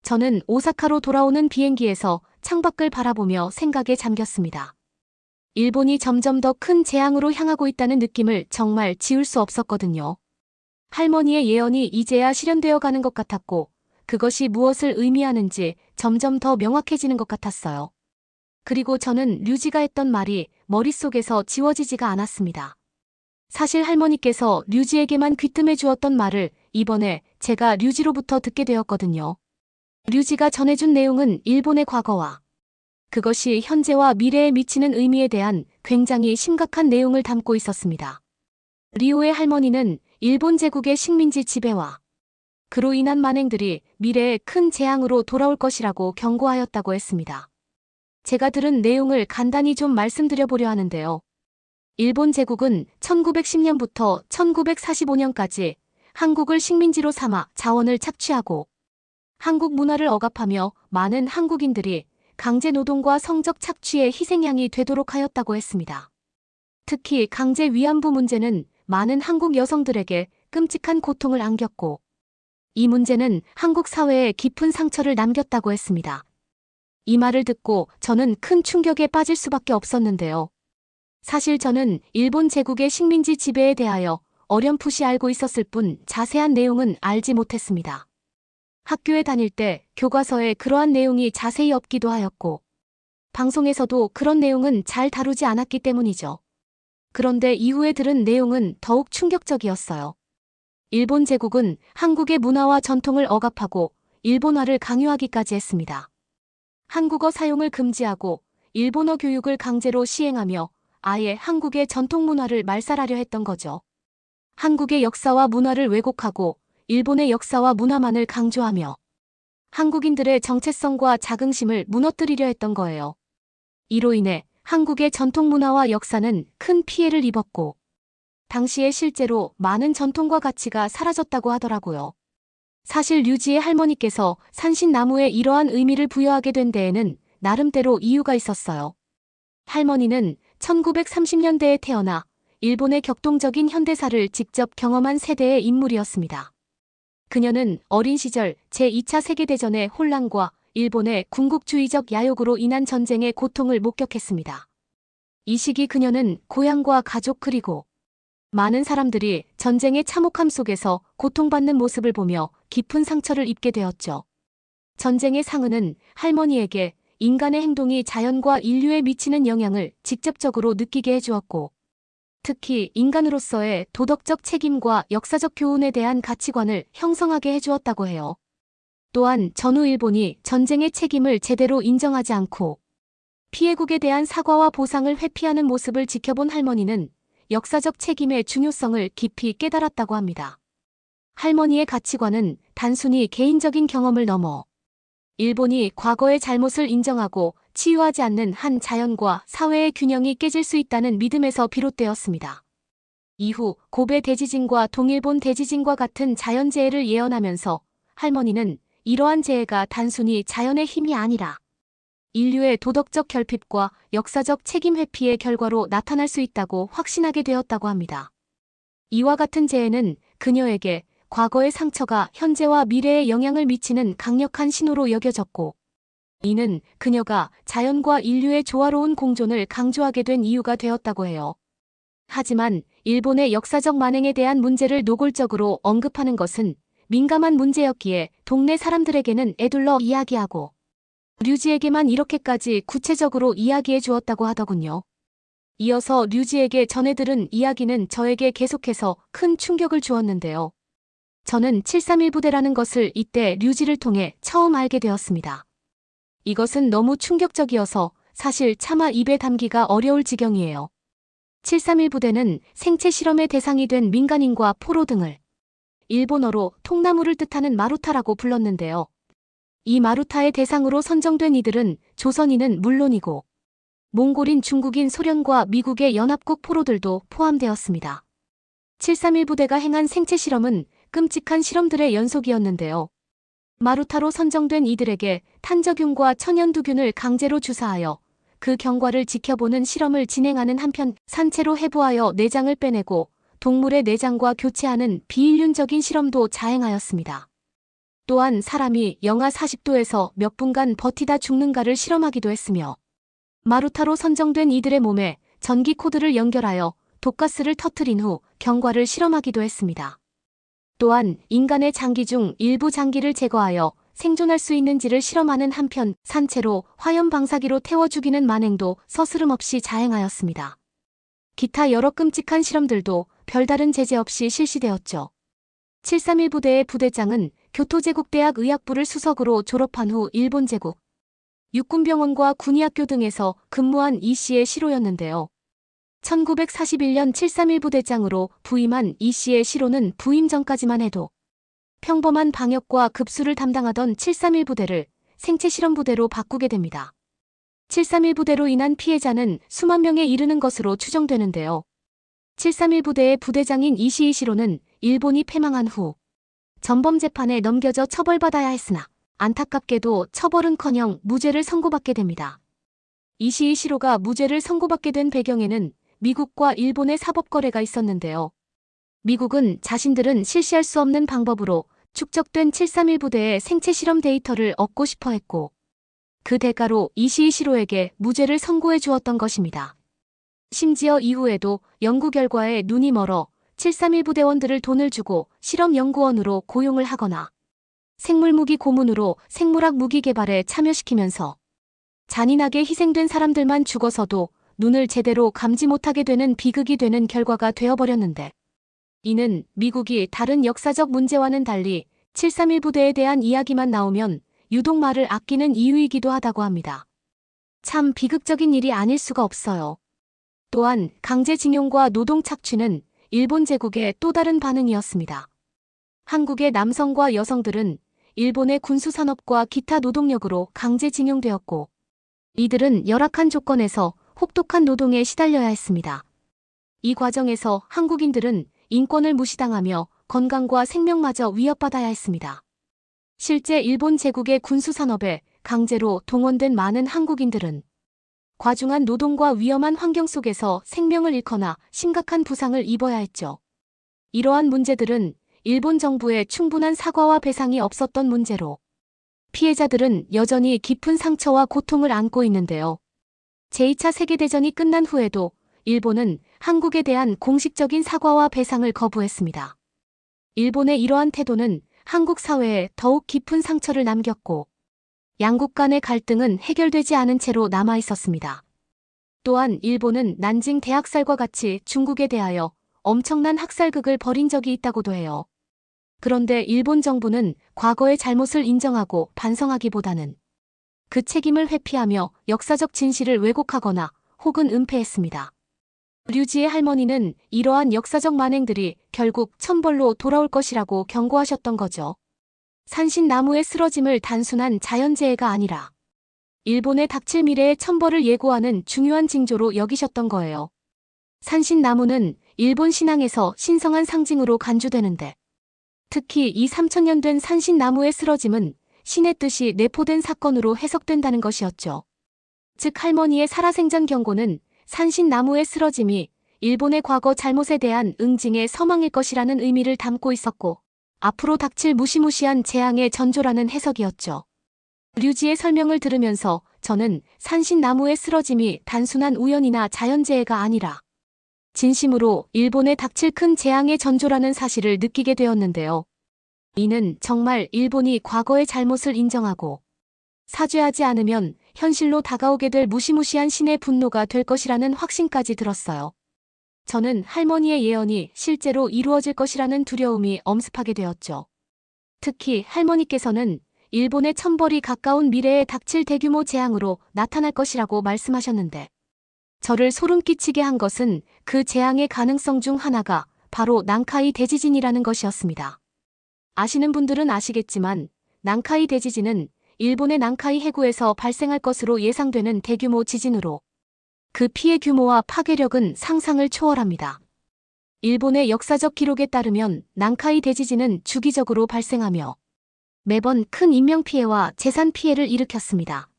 저는 오사카로 돌아오는 비행기에서 창밖을 바라보며 생각에 잠겼습니다. 일본이 점점 더 큰 재앙으로 향하고 있다는 느낌을 정말 지울 수 없었거든요. 할머니의 예언이 이제야 실현되어 가는 것 같았고, 그것이 무엇을 의미하는지 점점 더 명확해지는 것 같았어요. 그리고 저는 류지가 했던 말이 머릿속에서 지워지지가 않았습니다. 사실 할머니께서 류지에게만 귀뜸해 주었던 말을 이번에 제가 류지로부터 듣게 되었거든요. 류지가 전해준 내용은 일본의 과거와 그것이 현재와 미래에 미치는 의미에 대한 굉장히 심각한 내용을 담고 있었습니다. 리오의 할머니는 일본 제국의 식민지 지배와 그로 인한 만행들이 미래에 큰 재앙으로 돌아올 것이라고 경고하였다고 했습니다. 제가 들은 내용을 간단히 좀 말씀드려보려 하는데요. 일본 제국은 1910년부터 1945년까지 한국을 식민지로 삼아 자원을 착취하고 한국 문화를 억압하며 많은 한국인들이 강제 노동과 성적 착취의 희생양이 되도록 하였다고 했습니다. 특히 강제 위안부 문제는 많은 한국 여성들에게 끔찍한 고통을 안겼고, 이 문제는 한국 사회에 깊은 상처를 남겼다고 했습니다. 이 말을 듣고 저는 큰 충격에 빠질 수밖에 없었는데요. 사실 저는 일본 제국의 식민지 지배에 대하여 어렴풋이 알고 있었을 뿐 자세한 내용은 알지 못했습니다. 학교에 다닐 때 교과서에 그러한 내용이 자세히 없기도 하였고, 방송에서도 그런 내용은 잘 다루지 않았기 때문이죠. 그런데 이후에 들은 내용은 더욱 충격적이었어요. 일본 제국은 한국의 문화와 전통을 억압하고 일본화를 강요하기까지 했습니다. 한국어 사용을 금지하고 일본어 교육을 강제로 시행하며 아예 한국의 전통 문화를 말살하려 했던 거죠. 한국의 역사와 문화를 왜곡하고 일본의 역사와 문화만을 강조하며 한국인들의 정체성과 자긍심을 무너뜨리려 했던 거예요. 이로 인해 한국의 전통 문화와 역사는 큰 피해를 입었고, 당시에 실제로 많은 전통과 가치가 사라졌다고 하더라고요. 사실 류지의 할머니께서 산신나무에 이러한 의미를 부여하게 된 데에는 나름대로 이유가 있었어요. 할머니는 1930년대에 태어나 일본의 격동적인 현대사를 직접 경험한 세대의 인물이었습니다. 그녀는 어린 시절 제2차 세계대전의 혼란과 일본의 군국주의적 야욕으로 인한 전쟁의 고통을 목격했습니다. 이 시기 그녀는 고향과 가족 그리고 많은 사람들이 전쟁의 참혹함 속에서 고통받는 모습을 보며 깊은 상처를 입게 되었죠. 전쟁의 상흔은 할머니에게 인간의 행동이 자연과 인류에 미치는 영향을 직접적으로 느끼게 해주었고, 특히 인간으로서의 도덕적 책임과 역사적 교훈에 대한 가치관을 형성하게 해주었다고 해요. 또한 전후 일본이 전쟁의 책임을 제대로 인정하지 않고 피해국에 대한 사과와 보상을 회피하는 모습을 지켜본 할머니는 역사적 책임의 중요성을 깊이 깨달았다고 합니다. 할머니의 가치관은 단순히 개인적인 경험을 넘어 일본이 과거의 잘못을 인정하고 치유하지 않는 한 자연과 사회의 균형이 깨질 수 있다는 믿음에서 비롯되었습니다. 이후 고베 대지진과 동일본 대지진과 같은 자연재해를 예언하면서 할머니는 이러한 재해가 단순히 자연의 힘이 아니라 인류의 도덕적 결핍과 역사적 책임 회피의 결과로 나타날 수 있다고 확신하게 되었다고 합니다. 이와 같은 재해는 그녀에게 과거의 상처가 현재와 미래에 영향을 미치는 강력한 신호로 여겨졌고, 이는 그녀가 자연과 인류의 조화로운 공존을 강조하게 된 이유가 되었다고 해요. 하지만 일본의 역사적 만행에 대한 문제를 노골적으로 언급하는 것은 민감한 문제였기에 동네 사람들에게는 에둘러 이야기하고 류지에게만 이렇게까지 구체적으로 이야기해 주었다고 하더군요. 이어서 류지에게 전해들은 이야기는 저에게 계속해서 큰 충격을 주었는데요. 저는 731 부대라는 것을 이때 류지를 통해 처음 알게 되었습니다. 이것은 너무 충격적이어서 사실 차마 입에 담기가 어려울 지경이에요. 731 부대는 생체 실험의 대상이 된 민간인과 포로 등을 일본어로 통나무를 뜻하는 마루타라고 불렀는데요. 이 마루타의 대상으로 선정된 이들은 조선인은 물론이고 몽골인, 중국인, 소련과 미국의 연합국 포로들도 포함되었습니다. 731 부대가 행한 생체 실험은 끔찍한 실험들의 연속이었는데요. 마루타로 선정된 이들에게 탄저균과 천연두균을 강제로 주사하여 그 경과를 지켜보는 실험을 진행하는 한편 산채로 해부하여 내장을 빼내고 동물의 내장과 교체하는 비인륜적인 실험도 자행하였습니다. 또한 사람이 영하 40도에서 몇 분간 버티다 죽는가를 실험하기도 했으며 마루타로 선정된 이들의 몸에 전기 코드를 연결하여 독가스를 터뜨린 후 경과를 실험하기도 했습니다. 또한 인간의 장기 중 일부 장기를 제거하여 생존할 수 있는지를 실험하는 한편 산채로 화염 방사기로 태워 죽이는 만행도 서스름없이 자행하였습니다. 기타 여러 끔찍한 실험들도 별다른 제재 없이 실시되었죠. 731 부대의 부대장은 교토제국대학 의학부를 수석으로 졸업한 후 일본 제국 육군병원과 군의학교 등에서 근무한 이 씨의 시로였는데요. 1941년 731 부대장으로 부임한 이 씨의 시로는 부임 전까지만 해도 평범한 방역과 급수를 담당하던 731 부대를 생체 실험 부대로 바꾸게 됩니다. 731 부대로 인한 피해자는 수만 명에 이르는 것으로 추정되는데요. 731 부대의 부대장인 이 씨의 시로는 일본이 패망한 후 전범 재판에 넘겨져 처벌받아야 했으나 안타깝게도 처벌은커녕 무죄를 선고받게 됩니다. 이시이시로가 무죄를 선고받게 된 배경에는 미국과 일본의 사법거래가 있었는데요. 미국은 자신들은 실시할 수 없는 방법으로 축적된 731 부대의 생체 실험 데이터를 얻고 싶어 했고, 그 대가로 이시이시로에게 무죄를 선고해 주었던 것입니다. 심지어 이후에도 연구 결과에 눈이 멀어 731 부대원들을 돈을 주고 실험연구원으로 고용을 하거나 생물무기 고문으로 생물학 무기 개발에 참여시키면서 잔인하게 희생된 사람들만 죽어서도 눈을 제대로 감지 못하게 되는 비극이 되는 결과가 되어버렸는데, 이는 미국이 다른 역사적 문제와는 달리 731 부대에 대한 이야기만 나오면 유독 말을 아끼는 이유이기도 하다고 합니다. 참 비극적인 일이 아닐 수가 없어요. 또한 강제징용과 노동 착취는 일본 제국의 또 다른 반응이었습니다. 한국의 남성과 여성들은 일본의 군수산업과 기타 노동력으로 강제징용되었고, 이들은 열악한 조건에서 혹독한 노동에 시달려야 했습니다. 이 과정에서 한국인들은 인권을 무시당하며 건강과 생명마저 위협받아야 했습니다. 실제 일본 제국의 군수산업에 강제로 동원된 많은 한국인들은 과중한 노동과 위험한 환경 속에서 생명을 잃거나 심각한 부상을 입어야 했죠. 이러한 문제들은 일본 정부의 충분한 사과와 배상이 없었던 문제로 피해자들은 여전히 깊은 상처와 고통을 안고 있는데요. 제2차 세계대전이 끝난 후에도 일본은 한국에 대한 공식적인 사과와 배상을 거부했습니다. 일본의 이러한 태도는 한국 사회에 더욱 깊은 상처를 남겼고, 양국 간의 갈등은 해결되지 않은 채로 남아 있었습니다. 또한 일본은 난징 대학살과 같이 중국에 대하여 엄청난 학살극을 벌인 적이 있다고도 해요. 그런데 일본 정부는 과거의 잘못을 인정하고 반성하기보다는 그 책임을 회피하며 역사적 진실을 왜곡하거나 혹은 은폐했습니다. 류지의 할머니는 이러한 역사적 만행들이 결국 천벌로 돌아올 것이라고 경고하셨던 거죠. 산신나무의 쓰러짐을 단순한 자연재해가 아니라 일본의 닥칠 미래의 천벌을 예고하는 중요한 징조로 여기셨던 거예요. 산신나무는 일본 신앙에서 신성한 상징으로 간주되는데, 특히 이 3000년 된 산신나무의 쓰러짐은 신의 뜻이 내포된 사건으로 해석된다는 것이었죠. 즉 할머니의 살아생전 경고는 산신나무의 쓰러짐이 일본의 과거 잘못에 대한 응징의 서망일 것이라는 의미를 담고 있었고, 앞으로 닥칠 무시무시한 재앙의 전조라는 해석이었죠. 류지의 설명을 들으면서 저는 산신나무의 쓰러짐이 단순한 우연이나 자연재해가 아니라 진심으로 일본에 닥칠 큰 재앙의 전조라는 사실을 느끼게 되었는데요. 이는 정말 일본이 과거의 잘못을 인정하고 사죄하지 않으면 현실로 다가오게 될 무시무시한 신의 분노가 될 것이라는 확신까지 들었어요. 저는 할머니의 예언이 실제로 이루어질 것이라는 두려움이 엄습하게 되었죠. 특히 할머니께서는 일본의 천벌이 가까운 미래에 닥칠 대규모 재앙으로 나타날 것이라고 말씀하셨는데, 저를 소름 끼치게 한 것은 그 재앙의 가능성 중 하나가 바로 난카이 대지진이라는 것이었습니다. 아시는 분들은 아시겠지만 난카이 대지진은 일본의 난카이 해구에서 발생할 것으로 예상되는 대규모 지진으로 그 피해 규모와 파괴력은 상상을 초월합니다. 일본의 역사적 기록에 따르면 난카이 대지진은 주기적으로 발생하며 매번 큰 인명피해와 재산 피해를 일으켰습니다.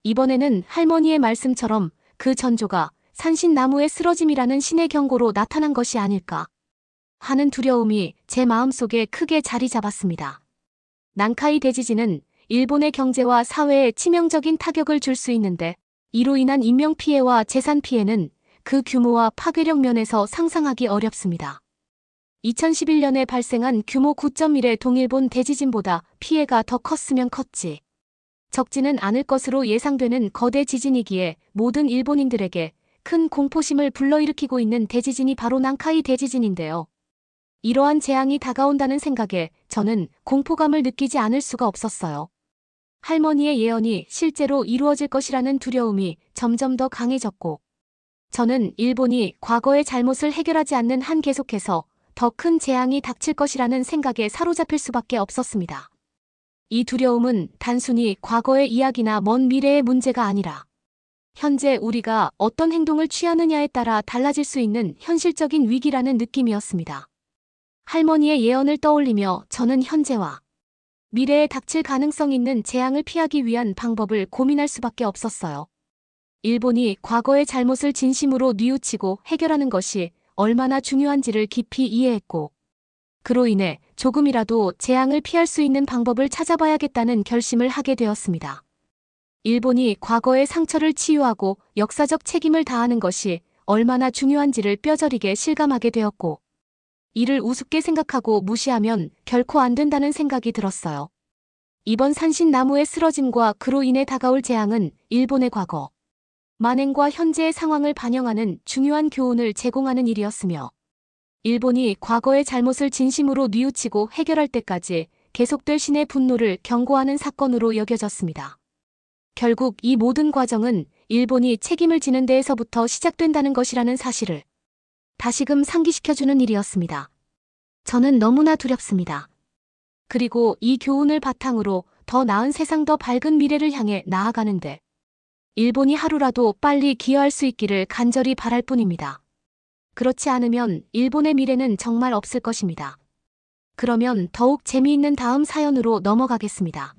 이번에는 할머니의 말씀처럼 그 전조가 산신나무의 쓰러짐이라는 신의 경고로 나타난 것이 아닐까 하는 두려움이 제 마음속에 크게 자리 잡았습니다. 난카이 대지진은 일본의 경제와 사회에 치명적인 타격을 줄 수 있는데, 이로 인한 인명피해와 재산 피해는 그 규모와 파괴력 면에서 상상하기 어렵습니다. 2011년에 발생한 규모 9.1의 동일본 대지진보다 피해가 더 컸으면 컸지 적지는 않을 것으로 예상되는 거대 지진이기에 모든 일본인들에게 큰 공포심을 불러일으키고 있는 대지진이 바로 난카이 대지진인데요. 이러한 재앙이 다가온다는 생각에 저는 공포감을 느끼지 않을 수가 없었어요. 할머니의 예언이 실제로 이루어질 것이라는 두려움이 점점 더 강해졌고, 저는 일본이 과거의 잘못을 해결하지 않는 한 계속해서 더 큰 재앙이 닥칠 것이라는 생각에 사로잡힐 수밖에 없었습니다. 이 두려움은 단순히 과거의 이야기나 먼 미래의 문제가 아니라 현재 우리가 어떤 행동을 취하느냐에 따라 달라질 수 있는 현실적인 위기라는 느낌이었습니다. 할머니의 예언을 떠올리며 저는 현재와 미래에 닥칠 가능성 있는 재앙을 피하기 위한 방법을 고민할 수밖에 없었어요. 일본이 과거의 잘못을 진심으로 뉘우치고 해결하는 것이 얼마나 중요한지를 깊이 이해했고, 그로 인해 조금이라도 재앙을 피할 수 있는 방법을 찾아봐야겠다는 결심을 하게 되었습니다. 일본이 과거의 상처를 치유하고 역사적 책임을 다하는 것이 얼마나 중요한지를 뼈저리게 실감하게 되었고, 이를 우습게 생각하고 무시하면 결코 안 된다는 생각이 들었어요. 이번 산신나무의 쓰러짐과 그로 인해 다가올 재앙은 일본의 과거, 만행과 현재의 상황을 반영하는 중요한 교훈을 제공하는 일이었으며, 일본이 과거의 잘못을 진심으로 뉘우치고 해결할 때까지 계속될 신의 분노를 경고하는 사건으로 여겨졌습니다. 결국 이 모든 과정은 일본이 책임을 지는 데에서부터 시작된다는 것이라는 사실을 다시금 상기시켜주는 일이었습니다. 저는 너무나 두렵습니다. 그리고 이 교훈을 바탕으로 더 나은 세상, 더 밝은 미래를 향해 나아가는데 일본이 하루라도 빨리 기여할 수 있기를 간절히 바랄 뿐입니다. 그렇지 않으면 일본의 미래는 정말 없을 것입니다. 그러면 더욱 재미있는 다음 사연으로 넘어가겠습니다.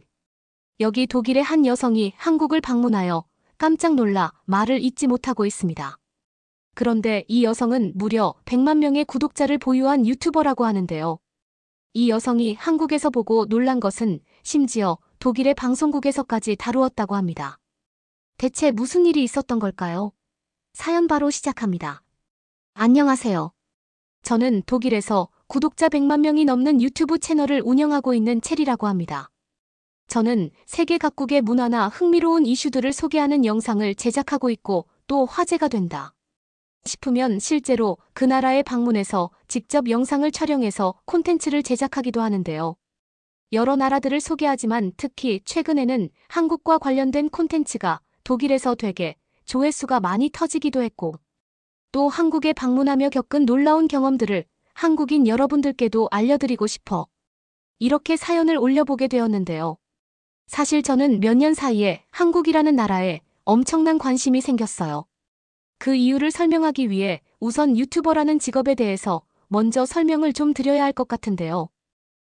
여기 독일의 한 여성이 한국을 방문하여 깜짝 놀라 말을 잇지 못하고 있습니다. 그런데 이 여성은 무려 100만 명의 구독자를 보유한 유튜버라고 하는데요. 이 여성이 한국에서 보고 놀란 것은 심지어 독일의 방송국에서까지 다루었다고 합니다. 대체 무슨 일이 있었던 걸까요? 사연 바로 시작합니다. 안녕하세요. 저는 독일에서 구독자 100만 명이 넘는 유튜브 채널을 운영하고 있는 체리라고 합니다. 저는 세계 각국의 문화나 흥미로운 이슈들을 소개하는 영상을 제작하고 있고 또 화제가 된다 싶으면 실제로 그 나라에 방문해서 직접 영상을 촬영해서 콘텐츠를 제작하기도 하는데요. 여러 나라들을 소개하지만 특히 최근에는 한국과 관련된 콘텐츠가 독일에서 되게 조회수가 많이 터지기도 했고, 또 한국에 방문하며 겪은 놀라운 경험들을 한국인 여러분들께도 알려드리고 싶어 이렇게 사연을 올려보게 되었는데요. 사실 저는 몇 년 사이에 한국이라는 나라에 엄청난 관심이 생겼어요. 그 이유를 설명하기 위해 우선 유튜버라는 직업에 대해서 먼저 설명을 좀 드려야 할 것 같은데요.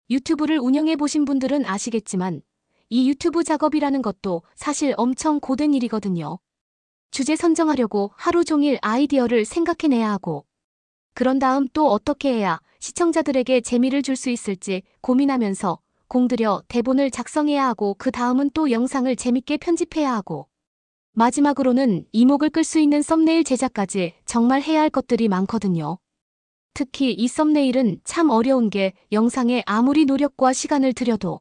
유튜브를 운영해 보신 분들은 아시겠지만 이 유튜브 작업이라는 것도 사실 엄청 고된 일이거든요. 주제 선정하려고 하루 종일 아이디어를 생각해내야 하고, 그런 다음 또 어떻게 해야 시청자들에게 재미를 줄 수 있을지 고민하면서 공들여 대본을 작성해야 하고, 그 다음은 또 영상을 재밌게 편집해야 하고, 마지막으로는 이목을 끌 수 있는 썸네일 제작까지 정말 해야 할 것들이 많거든요. 특히 이 썸네일은 참 어려운 게 영상에 아무리 노력과 시간을 들여도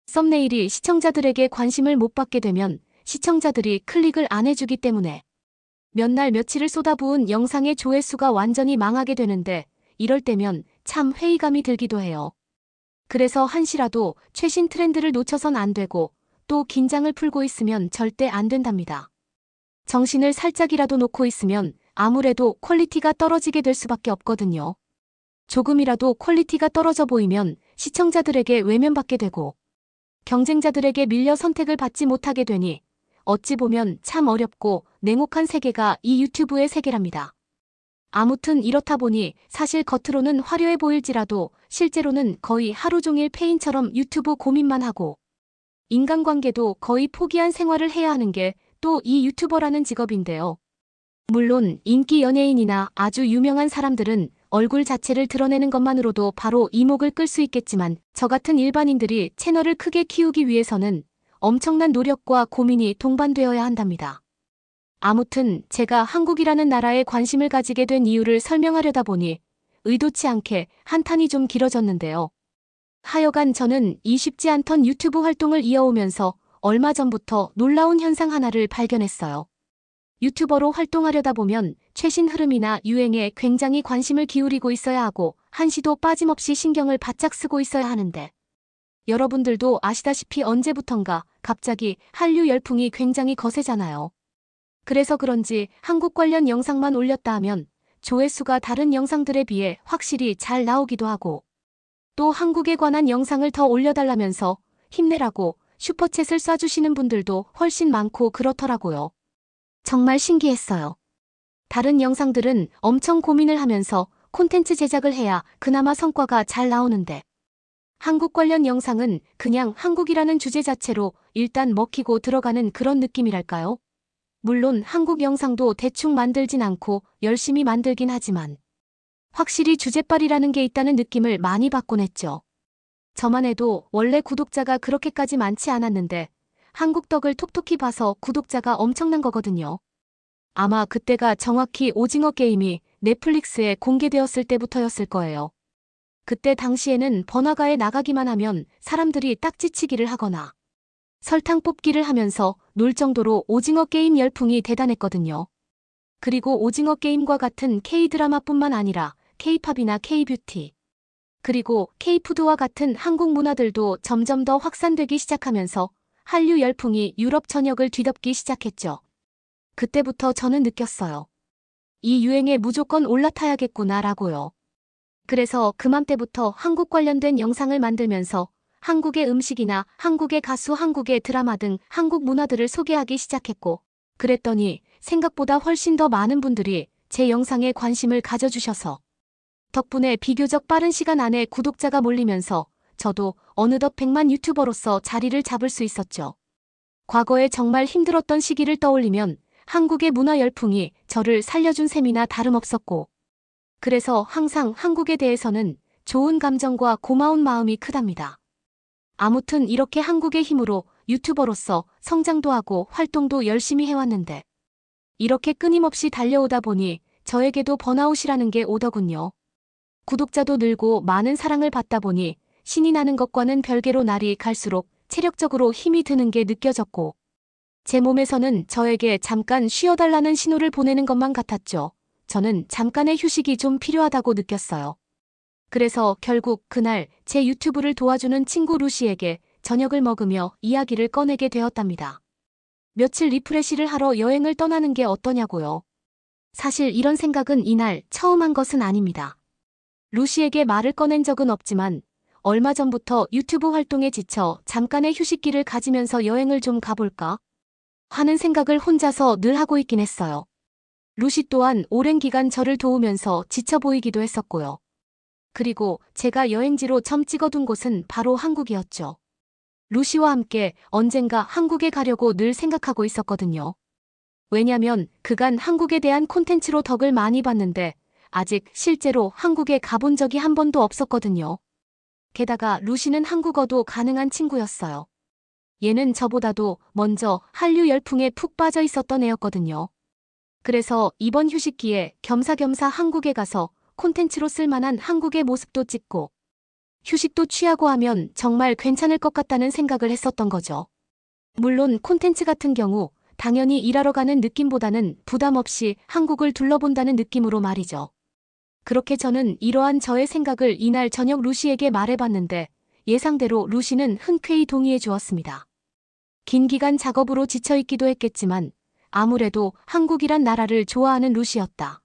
썸네일이 시청자들에게 관심을 못 받게 되면 시청자들이 클릭을 안 해주기 때문에 몇 날 며칠을 쏟아부은 영상의 조회수가 완전히 망하게 되는데, 이럴 때면 참 회의감이 들기도 해요. 그래서 한시라도 최신 트렌드를 놓쳐선 안 되고 또 긴장을 풀고 있으면 절대 안 된답니다. 정신을 살짝이라도 놓고 있으면 아무래도 퀄리티가 떨어지게 될 수밖에 없거든요. 조금이라도 퀄리티가 떨어져 보이면 시청자들에게 외면받게 되고 경쟁자들에게 밀려 선택을 받지 못하게 되니 어찌 보면 참 어렵고 냉혹한 세계가 이 유튜브의 세계랍니다. 아무튼 이렇다 보니 사실 겉으로는 화려해 보일지라도 실제로는 거의 하루 종일 페인처럼 유튜브 고민만 하고 인간관계도 거의 포기한 생활을 해야 하는 게 또 이 유튜버라는 직업인데요. 물론 인기 연예인이나 아주 유명한 사람들은 얼굴 자체를 드러내는 것만으로도 바로 이목을 끌 수 있겠지만, 저 같은 일반인들이 채널을 크게 키우기 위해서는 엄청난 노력과 고민이 동반되어야 한답니다. 아무튼 제가 한국이라는 나라에 관심을 가지게 된 이유를 설명하려다 보니 의도치 않게 한탄이 좀 길어졌는데요. 하여간 저는 이 쉽지 않던 유튜브 활동을 이어오면서 얼마 전부터 놀라운 현상 하나를 발견했어요. 유튜버로 활동하려다 보면 최신 흐름이나 유행에 굉장히 관심을 기울이고 있어야 하고 한시도 빠짐없이 신경을 바짝 쓰고 있어야 하는데, 여러분들도 아시다시피 언제부턴가 갑자기 한류 열풍이 굉장히 거세잖아요. 그래서 그런지 한국 관련 영상만 올렸다 하면 조회수가 다른 영상들에 비해 확실히 잘 나오기도 하고, 또 한국에 관한 영상을 더 올려달라면서 힘내라고 슈퍼챗을 쏴주시는 분들도 훨씬 많고 그렇더라고요. 정말 신기했어요. 다른 영상들은 엄청 고민을 하면서 콘텐츠 제작을 해야 그나마 성과가 잘 나오는데, 한국 관련 영상은 그냥 한국이라는 주제 자체로 일단 먹히고 들어가는 그런 느낌이랄까요? 물론 한국 영상도 대충 만들진 않고 열심히 만들긴 하지만 확실히 주제빨이라는 게 있다는 느낌을 많이 받곤 했죠. 저만 해도 원래 구독자가 그렇게까지 많지 않았는데 한국 덕을 톡톡히 봐서 구독자가 엄청난 거거든요. 아마 그때가 정확히 오징어 게임이 넷플릭스에 공개되었을 때부터였을 거예요. 그때 당시에는 번화가에 나가기만 하면 사람들이 딱지치기를 하거나 설탕 뽑기를 하면서 놀 정도로 오징어 게임 열풍이 대단했거든요. 그리고 오징어 게임과 같은 K-드라마뿐만 아니라 K-팝이나 K-뷰티, 그리고 K-푸드와 같은 한국 문화들도 점점 더 확산되기 시작하면서 한류 열풍이 유럽 전역을 뒤덮기 시작했죠. 그때부터 저는 느꼈어요. 이 유행에 무조건 올라타야겠구나라고요. 그래서 그맘때부터 한국 관련된 영상을 만들면서 한국의 음식이나 한국의 가수, 한국의 드라마 등 한국 문화들을 소개하기 시작했고, 그랬더니 생각보다 훨씬 더 많은 분들이 제 영상에 관심을 가져주셔서 덕분에 비교적 빠른 시간 안에 구독자가 몰리면서 저도 어느덧 100만 유튜버로서 자리를 잡을 수 있었죠. 과거에 정말 힘들었던 시기를 떠올리면 한국의 문화 열풍이 저를 살려준 셈이나 다름없었고, 그래서 항상 한국에 대해서는 좋은 감정과 고마운 마음이 크답니다. 아무튼 이렇게 한국의 힘으로 유튜버로서 성장도 하고 활동도 열심히 해왔는데 이렇게 끊임없이 달려오다 보니 저에게도 번아웃이라는 게 오더군요. 구독자도 늘고 많은 사랑을 받다 보니 신이 나는 것과는 별개로 날이 갈수록 체력적으로 힘이 드는 게 느껴졌고 제 몸에서는 저에게 잠깐 쉬어달라는 신호를 보내는 것만 같았죠. 저는 잠깐의 휴식이 좀 필요하다고 느꼈어요. 그래서 결국 그날 제 유튜브를 도와주는 친구 루시에게 저녁을 먹으며 이야기를 꺼내게 되었답니다. 며칠 리프레시를 하러 여행을 떠나는 게 어떠냐고요. 사실 이런 생각은 이날 처음 한 것은 아닙니다. 루시에게 말을 꺼낸 적은 없지만 얼마 전부터 유튜브 활동에 지쳐 잠깐의 휴식기를 가지면서 여행을 좀 가볼까 하는 생각을 혼자서 늘 하고 있긴 했어요. 루시 또한 오랜 기간 저를 도우면서 지쳐 보이기도 했었고요. 그리고 제가 여행지로 점 찍어둔 곳은 바로 한국이었죠. 루시와 함께 언젠가 한국에 가려고 늘 생각하고 있었거든요. 왜냐면 그간 한국에 대한 콘텐츠로 덕을 많이 봤는데 아직 실제로 한국에 가본 적이 한 번도 없었거든요. 게다가 루시는 한국어도 가능한 친구였어요. 얘는 저보다도 먼저 한류 열풍에 푹 빠져 있었던 애였거든요. 그래서 이번 휴식기에 겸사겸사 한국에 가서 콘텐츠로 쓸만한 한국의 모습도 찍고 휴식도 취하고 하면 정말 괜찮을 것 같다는 생각을 했었던 거죠. 물론 콘텐츠 같은 경우 당연히 일하러 가는 느낌보다는 부담 없이 한국을 둘러본다는 느낌으로 말이죠. 그렇게 저는 이러한 저의 생각을 이날 저녁 루시에게 말해봤는데 예상대로 루시는 흔쾌히 동의해 주었습니다. 긴 기간 작업으로 지쳐있기도 했겠지만 아무래도 한국이란 나라를 좋아하는 루시였다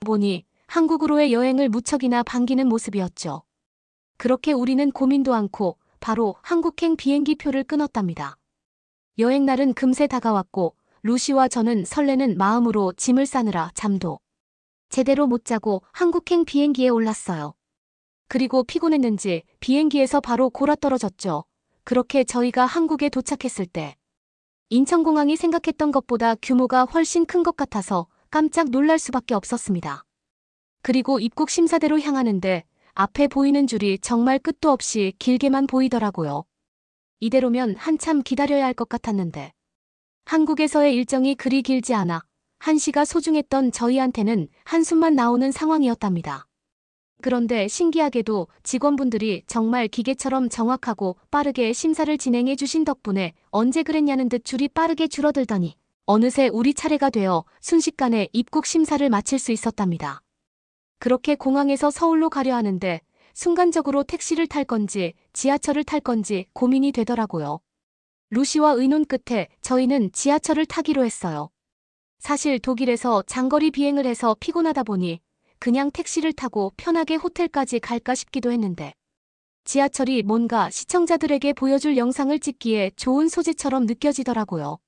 보니 한국으로의 여행을 무척이나 반기는 모습이었죠. 그렇게 우리는 고민도 않고 바로 한국행 비행기 표를 끊었답니다. 여행 날은 금세 다가왔고 루시와 저는 설레는 마음으로 짐을 싸느라 잠도 제대로 못 자고 한국행 비행기에 올랐어요. 그리고 피곤했는지 비행기에서 바로 골아떨어졌죠. 그렇게 저희가 한국에 도착했을 때 인천공항이 생각했던 것보다 규모가 훨씬 큰 것 같아서 깜짝 놀랄 수밖에 없었습니다. 그리고 입국 심사대로 향하는데 앞에 보이는 줄이 정말 끝도 없이 길게만 보이더라고요. 이대로면 한참 기다려야 할 것 같았는데 한국에서의 일정이 그리 길지 않아 한시가 소중했던 저희한테는 한숨만 나오는 상황이었답니다. 그런데 신기하게도 직원분들이 정말 기계처럼 정확하고 빠르게 심사를 진행해 주신 덕분에 언제 그랬냐는 듯 줄이 빠르게 줄어들더니 어느새 우리 차례가 되어 순식간에 입국 심사를 마칠 수 있었답니다. 그렇게 공항에서 서울로 가려 하는데 순간적으로 택시를 탈 건지 지하철을 탈 건지 고민이 되더라고요. 루시와 의논 끝에 저희는 지하철을 타기로 했어요. 사실 독일에서 장거리 비행을 해서 피곤하다 보니 그냥 택시를 타고 편하게 호텔까지 갈까 싶기도 했는데 지하철이 뭔가 시청자들에게 보여줄 영상을 찍기에 좋은 소재처럼 느껴지더라고요.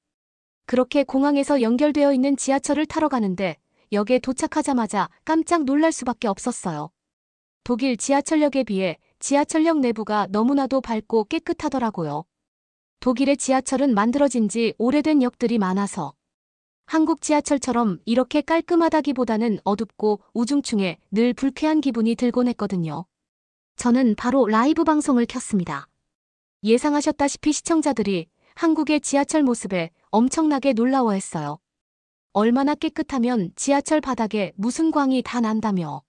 그렇게 공항에서 연결되어 있는 지하철을 타러 가는데 역에 도착하자마자 깜짝 놀랄 수밖에 없었어요. 독일 지하철역에 비해 지하철역 내부가 너무나도 밝고 깨끗하더라고요. 독일의 지하철은 만들어진 지 오래된 역들이 많아서 한국 지하철처럼 이렇게 깔끔하다기보다는 어둡고 우중충해 늘 불쾌한 기분이 들곤 했거든요. 저는 바로 라이브 방송을 켰습니다. 예상하셨다시피 시청자들이 한국의 지하철 모습에 엄청나게 놀라워했어요. 얼마나 깨끗하면 지하철 바닥에 무슨 광이 다 난다며.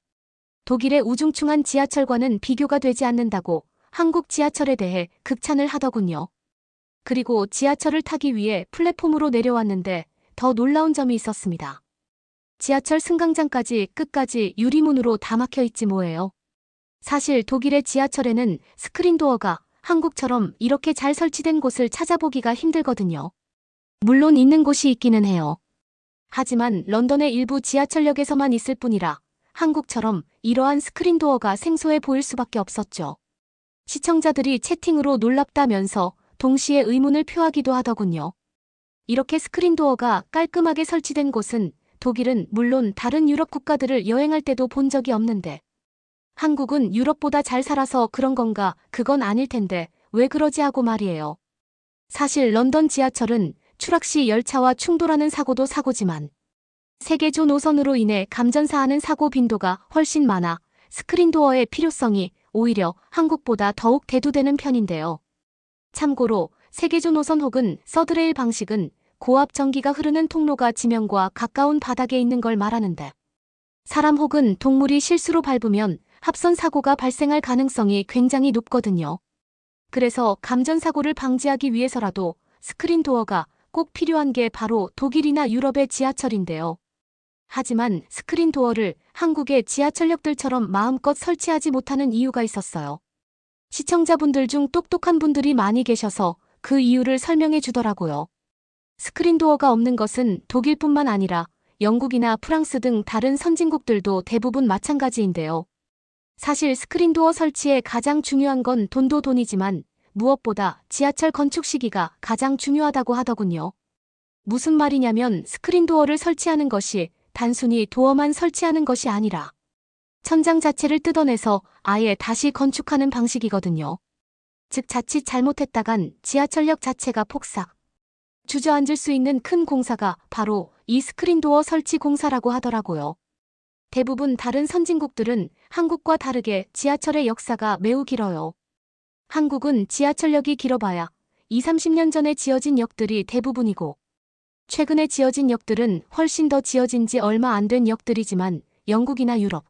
독일의 우중충한 지하철과는 비교가 되지 않는다고 한국 지하철에 대해 극찬을 하더군요. 그리고 지하철을 타기 위해 플랫폼으로 내려왔는데 더 놀라운 점이 있었습니다. 지하철 승강장까지 끝까지 유리문으로 다 막혀 있지 뭐예요. 사실 독일의 지하철에는 스크린도어가 한국처럼 이렇게 잘 설치된 곳을 찾아보기가 힘들거든요. 물론 있는 곳이 있기는 해요. 하지만 런던의 일부 지하철역에서만 있을 뿐이라 한국처럼 이러한 스크린도어가 생소해 보일 수밖에 없었죠. 시청자들이 채팅으로 놀랍다면서 동시에 의문을 표하기도 하더군요. 이렇게 스크린도어가 깔끔하게 설치된 곳은 독일은 물론 다른 유럽 국가들을 여행할 때도 본 적이 없는데 한국은 유럽보다 잘 살아서 그런 건가? 그건 아닐 텐데 왜 그러지 하고 말이에요. 사실 런던 지하철은 추락 시 열차와 충돌하는 사고도 사고지만 세계조 노선으로 인해 감전사하는 사고 빈도가 훨씬 많아 스크린도어의 필요성이 오히려 한국보다 더욱 대두되는 편인데요. 참고로 세계조 노선 혹은 서드레일 방식은 고압 전기가 흐르는 통로가 지면과 가까운 바닥에 있는 걸 말하는데 사람 혹은 동물이 실수로 밟으면 합선 사고가 발생할 가능성이 굉장히 높거든요. 그래서 감전사고를 방지하기 위해서라도 스크린도어가 꼭 필요한 게 바로 독일이나 유럽의 지하철인데요. 하지만 스크린도어를 한국의 지하철역들처럼 마음껏 설치하지 못하는 이유가 있었어요. 시청자분들 중 똑똑한 분들이 많이 계셔서 그 이유를 설명해 주더라고요. 스크린도어가 없는 것은 독일뿐만 아니라 영국이나 프랑스 등 다른 선진국들도 대부분 마찬가지인데요. 사실 스크린도어 설치에 가장 중요한 건 돈도 돈이지만 무엇보다 지하철 건축 시기가 가장 중요하다고 하더군요. 무슨 말이냐면 스크린도어를 설치하는 것이 단순히 도어만 설치하는 것이 아니라 천장 자체를 뜯어내서 아예 다시 건축하는 방식이거든요. 즉 자칫 잘못했다간 지하철역 자체가 폭삭 주저앉을 수 있는 큰 공사가 바로 이 스크린도어 설치 공사라고 하더라고요. 대부분 다른 선진국들은 한국과 다르게 지하철의 역사가 매우 길어요. 한국은 지하철역이 길어봐야 20-30년 전에 지어진 역들이 대부분이고 최근에 지어진 역들은 훨씬 더 지어진 지 얼마 안 된 역들이지만 영국이나 유럽,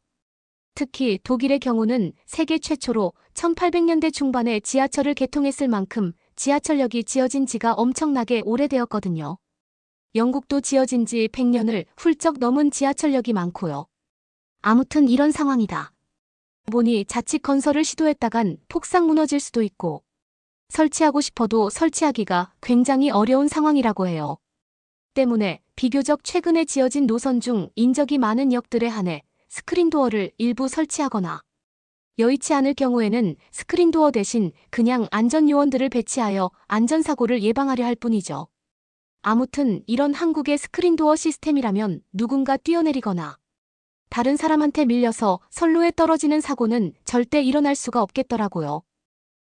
특히 독일의 경우는 세계 최초로 1800년대 중반에 지하철을 개통했을 만큼 지하철역이 지어진 지가 엄청나게 오래되었거든요. 영국도 지어진 지 100년을 훌쩍 넘은 지하철역이 많고요. 아무튼 이런 상황이다 보니 자칫 건설을 시도했다간 폭삭 무너질 수도 있고 설치하고 싶어도 설치하기가 굉장히 어려운 상황이라고 해요. 때문에 비교적 최근에 지어진 노선 중 인적이 많은 역들에 한해 스크린도어를 일부 설치하거나 여의치 않을 경우에는 스크린도어 대신 그냥 안전요원들을 배치하여 안전사고를 예방하려 할 뿐이죠. 아무튼 이런 한국의 스크린도어 시스템이라면 누군가 뛰어내리거나 다른 사람한테 밀려서 선로에 떨어지는 사고는 절대 일어날 수가 없겠더라고요.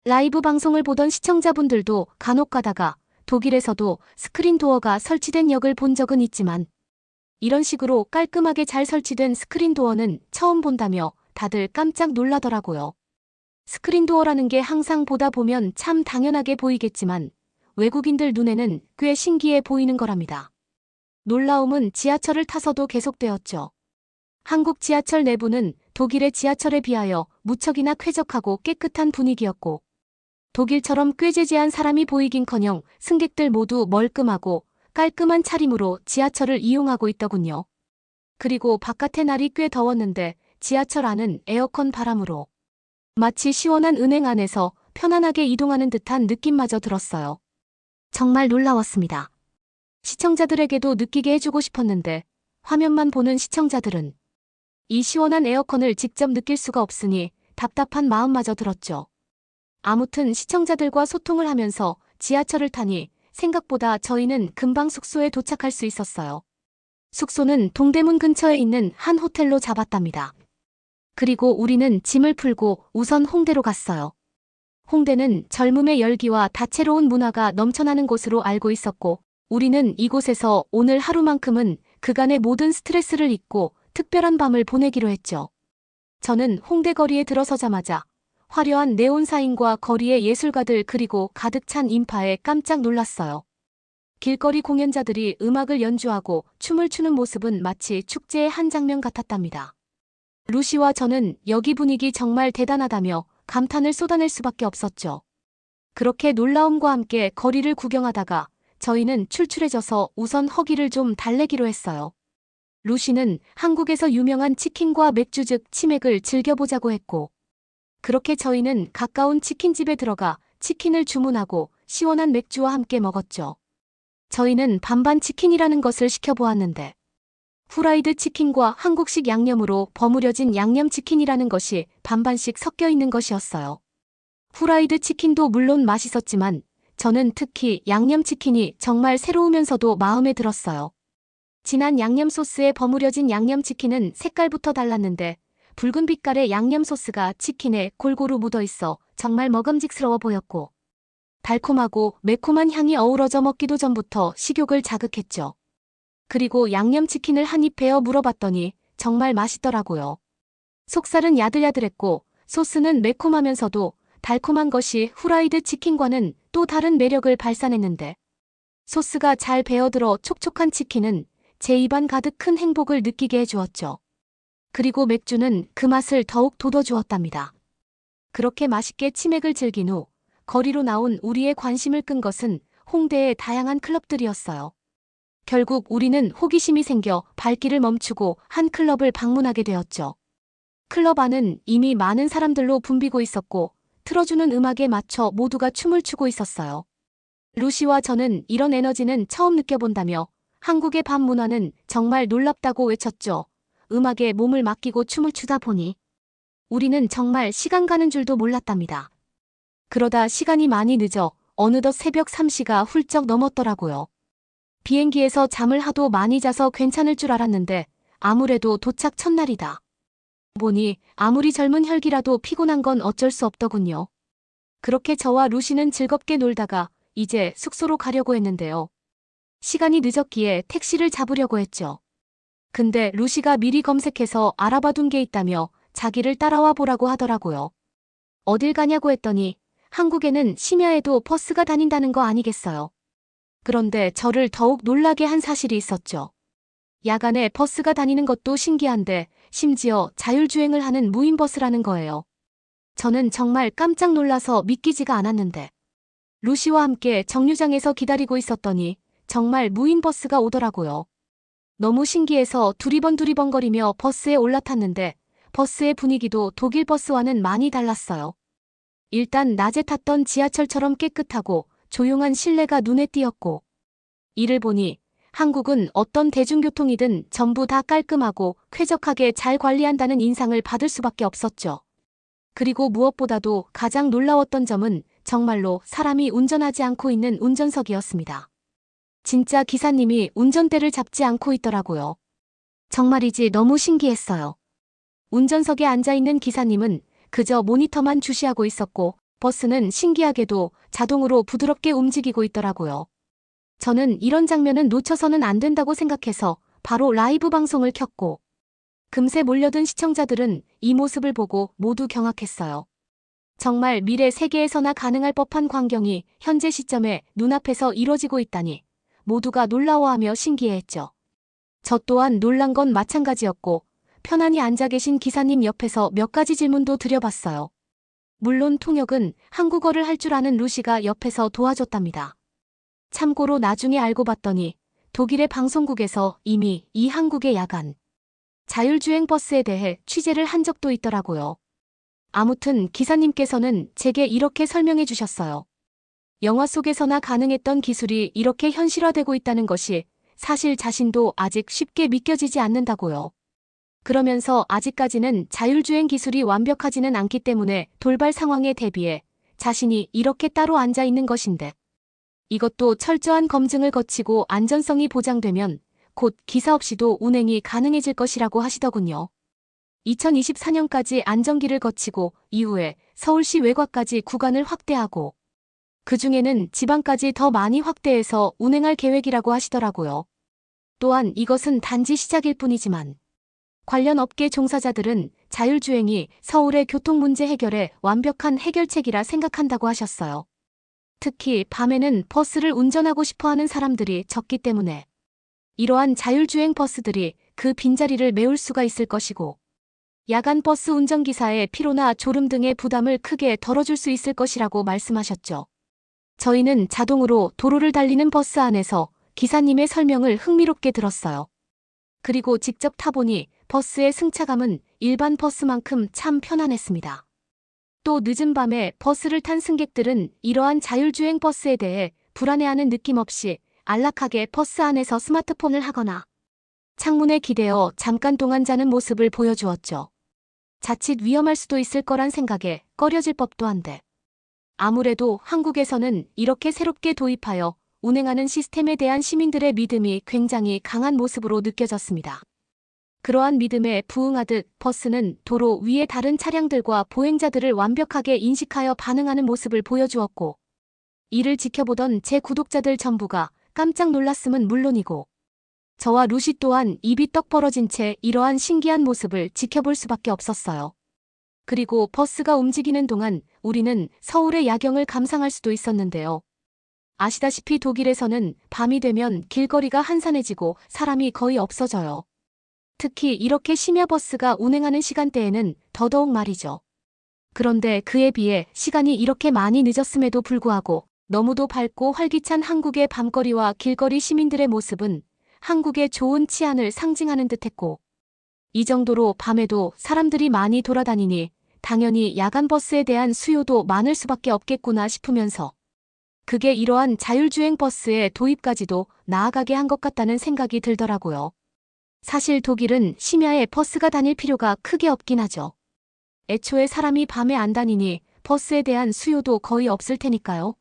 라이브 방송을 보던 시청자분들도 간혹 가다가 독일에서도 스크린도어가 설치된 역을 본 적은 있지만 이런 식으로 깔끔하게 잘 설치된 스크린도어는 처음 본다며 다들 깜짝 놀라더라고요. 스크린도어라는 게 항상 보다 보면 참 당연하게 보이겠지만 외국인들 눈에는 꽤 신기해 보이는 거랍니다. 놀라움은 지하철을 타서도 계속되었죠. 한국 지하철 내부는 독일의 지하철에 비하여 무척이나 쾌적하고 깨끗한 분위기였고 독일처럼 꾀재재한 사람이 보이긴커녕 승객들 모두 멀끔하고 깔끔한 차림으로 지하철을 이용하고 있더군요. 그리고 바깥의 날이 꽤 더웠는데 지하철 안은 에어컨 바람으로 마치 시원한 은행 안에서 편안하게 이동하는 듯한 느낌마저 들었어요. 정말 놀라웠습니다. 시청자들에게도 느끼게 해주고 싶었는데 화면만 보는 시청자들은 이 시원한 에어컨을 직접 느낄 수가 없으니 답답한 마음마저 들었죠. 아무튼 시청자들과 소통을 하면서 지하철을 타니 생각보다 저희는 금방 숙소에 도착할 수 있었어요. 숙소는 동대문 근처에 있는 한 호텔로 잡았답니다. 그리고 우리는 짐을 풀고 우선 홍대로 갔어요. 홍대는 젊음의 열기와 다채로운 문화가 넘쳐나는 곳으로 알고 있었고, 우리는 이곳에서 오늘 하루만큼은 그간의 모든 스트레스를 잊고 특별한 밤을 보내기로 했죠. 저는 홍대 거리에 들어서자마자 화려한 네온 사인과 거리의 예술가들 그리고 가득 찬 인파에 깜짝 놀랐어요. 길거리 공연자들이 음악을 연주하고 춤을 추는 모습은 마치 축제의 한 장면 같았답니다. 루시와 저는 여기 분위기 정말 대단하다며 감탄을 쏟아낼 수밖에 없었죠. 그렇게 놀라움과 함께 거리를 구경하다가 저희는 출출해져서 우선 허기를 좀 달래기로 했어요. 루시는 한국에서 유명한 치킨과 맥주 즉 치맥을 즐겨보자고 했고, 그렇게 저희는 가까운 치킨집에 들어가 치킨을 주문하고 시원한 맥주와 함께 먹었죠. 저희는 반반 치킨이라는 것을 시켜보았는데, 후라이드 치킨과 한국식 양념으로 버무려진 양념치킨이라는 것이 반반씩 섞여 있는 것이었어요. 후라이드 치킨도 물론 맛있었지만 저는 특히 양념치킨이 정말 새로우면서도 마음에 들었어요. 진한 양념 소스에 버무려진 양념치킨은 색깔부터 달랐는데 붉은 빛깔의 양념 소스가 치킨에 골고루 묻어있어 정말 먹음직스러워 보였고, 달콤하고 매콤한 향이 어우러져 먹기도 전부터 식욕을 자극했죠. 그리고 양념치킨을 한 입 베어 물어봤더니 정말 맛있더라고요. 속살은 야들야들했고 소스는 매콤하면서도 달콤한 것이 후라이드 치킨과는 또 다른 매력을 발산했는데, 소스가 잘 배어들어 촉촉한 치킨은 제 입안 가득 큰 행복을 느끼게 해주었죠. 그리고 맥주는 그 맛을 더욱 돋워주었답니다. 그렇게 맛있게 치맥을 즐긴 후 거리로 나온 우리의 관심을 끈 것은 홍대의 다양한 클럽들이었어요. 결국 우리는 호기심이 생겨 발길을 멈추고 한 클럽을 방문하게 되었죠. 클럽 안은 이미 많은 사람들로 붐비고 있었고 틀어주는 음악에 맞춰 모두가 춤을 추고 있었어요. 루시와 저는 이런 에너지는 처음 느껴본다며 한국의 밤 문화는 정말 놀랍다고 외쳤죠. 음악에 몸을 맡기고 춤을 추다 보니 우리는 정말 시간 가는 줄도 몰랐답니다. 그러다 시간이 많이 늦어 어느덧 새벽 3시가 훌쩍 넘었더라고요. 비행기에서 잠을 하도 많이 자서 괜찮을 줄 알았는데 아무래도 도착 첫날이다 보니 아무리 젊은 혈기라도 피곤한 건 어쩔 수 없더군요. 그렇게 저와 루시는 즐겁게 놀다가 이제 숙소로 가려고 했는데요. 시간이 늦었기에 택시를 잡으려고 했죠. 근데 루시가 미리 검색해서 알아봐둔 게 있다며 자기를 따라와 보라고 하더라고요. 어딜 가냐고 했더니 한국에는 심야에도 버스가 다닌다는 거 아니겠어요. 그런데 저를 더욱 놀라게 한 사실이 있었죠. 야간에 버스가 다니는 것도 신기한데 심지어 자율주행을 하는 무인버스라는 거예요. 저는 정말 깜짝 놀라서 믿기지가 않았는데 루시와 함께 정류장에서 기다리고 있었더니 정말 무인버스가 오더라고요. 너무 신기해서 두리번두리번거리며 버스에 올라탔는데 버스의 분위기도 독일 버스와는 많이 달랐어요. 일단 낮에 탔던 지하철처럼 깨끗하고 조용한 실내가 눈에 띄었고, 이를 보니 한국은 어떤 대중교통이든 전부 다 깔끔하고 쾌적하게 잘 관리한다는 인상을 받을 수밖에 없었죠. 그리고 무엇보다도 가장 놀라웠던 점은 정말로 사람이 운전하지 않고 있는 운전석이었습니다. 진짜 기사님이 운전대를 잡지 않고 있더라고요. 정말이지 너무 신기했어요. 운전석에 앉아있는 기사님은 그저 모니터만 주시하고 있었고 버스는 신기하게도 자동으로 부드럽게 움직이고 있더라고요. 저는 이런 장면은 놓쳐서는 안 된다고 생각해서 바로 라이브 방송을 켰고, 금세 몰려든 시청자들은 이 모습을 보고 모두 경악했어요. 정말 미래 세계에서나 가능할 법한 광경이 현재 시점에 눈앞에서 이뤄지고 있다니 모두가 놀라워하며 신기해했죠. 저 또한 놀란 건 마찬가지였고 편안히 앉아 계신 기사님 옆에서 몇 가지 질문도 드려봤어요. 물론 통역은 한국어를 할 줄 아는 루시가 옆에서 도와줬답니다. 참고로 나중에 알고 봤더니 독일의 방송국에서 이미 이 한국의 야간 자율주행 버스에 대해 취재를 한 적도 있더라고요. 아무튼 기사님께서는 제게 이렇게 설명해 주셨어요. 영화 속에서나 가능했던 기술이 이렇게 현실화되고 있다는 것이 사실 자신도 아직 쉽게 믿겨지지 않는다고요. 그러면서 아직까지는 자율주행 기술이 완벽하지는 않기 때문에 돌발 상황에 대비해 자신이 이렇게 따로 앉아 있는 것인데, 이것도 철저한 검증을 거치고 안전성이 보장되면 곧 기사 없이도 운행이 가능해질 것이라고 하시더군요. 2024년까지 안정기를 거치고 이후에 서울시 외곽까지 구간을 확대하고 그중에는 지방까지 더 많이 확대해서 운행할 계획이라고 하시더라고요. 또한 이것은 단지 시작일 뿐이지만 관련 업계 종사자들은 자율주행이 서울의 교통 문제 해결에 완벽한 해결책이라 생각한다고 하셨어요. 특히 밤에는 버스를 운전하고 싶어하는 사람들이 적기 때문에 이러한 자율주행 버스들이 그 빈자리를 메울 수가 있을 것이고 야간 버스 운전기사의 피로나 졸음 등의 부담을 크게 덜어줄 수 있을 것이라고 말씀하셨죠. 저희는 자동으로 도로를 달리는 버스 안에서 기사님의 설명을 흥미롭게 들었어요. 그리고 직접 타보니 버스의 승차감은 일반 버스만큼 참 편안했습니다. 또 늦은 밤에 버스를 탄 승객들은 이러한 자율주행 버스에 대해 불안해하는 느낌 없이 안락하게 버스 안에서 스마트폰을 하거나 창문에 기대어 잠깐 동안 자는 모습을 보여주었죠. 자칫 위험할 수도 있을 거란 생각에 꺼려질 법도 한데 아무래도 한국에서는 이렇게 새롭게 도입하여 운행하는 시스템에 대한 시민들의 믿음이 굉장히 강한 모습으로 느껴졌습니다. 그러한 믿음에 부응하듯 버스는 도로 위의 다른 차량들과 보행자들을 완벽하게 인식하여 반응하는 모습을 보여주었고 이를 지켜보던 제 구독자들 전부가 깜짝 놀랐음은 물론이고 저와 루시 또한 입이 떡 벌어진 채 이러한 신기한 모습을 지켜볼 수밖에 없었어요. 그리고 버스가 움직이는 동안 우리는 서울의 야경을 감상할 수도 있었는데요. 아시다시피 독일에서는 밤이 되면 길거리가 한산해지고 사람이 거의 없어져요. 특히 이렇게 심야 버스가 운행하는 시간대에는 더더욱 말이죠. 그런데 그에 비해 시간이 이렇게 많이 늦었음에도 불구하고 너무도 밝고 활기찬 한국의 밤거리와 길거리 시민들의 모습은 한국의 좋은 치안을 상징하는 듯했고 이 정도로 밤에도 사람들이 많이 돌아다니니 당연히 야간 버스에 대한 수요도 많을 수밖에 없겠구나 싶으면서 그게 이러한 자율주행 버스의 도입까지도 나아가게 한 것 같다는 생각이 들더라고요. 사실 독일은 심야에 버스가 다닐 필요가 크게 없긴 하죠. 애초에 사람이 밤에 안 다니니 버스에 대한 수요도 거의 없을 테니까요.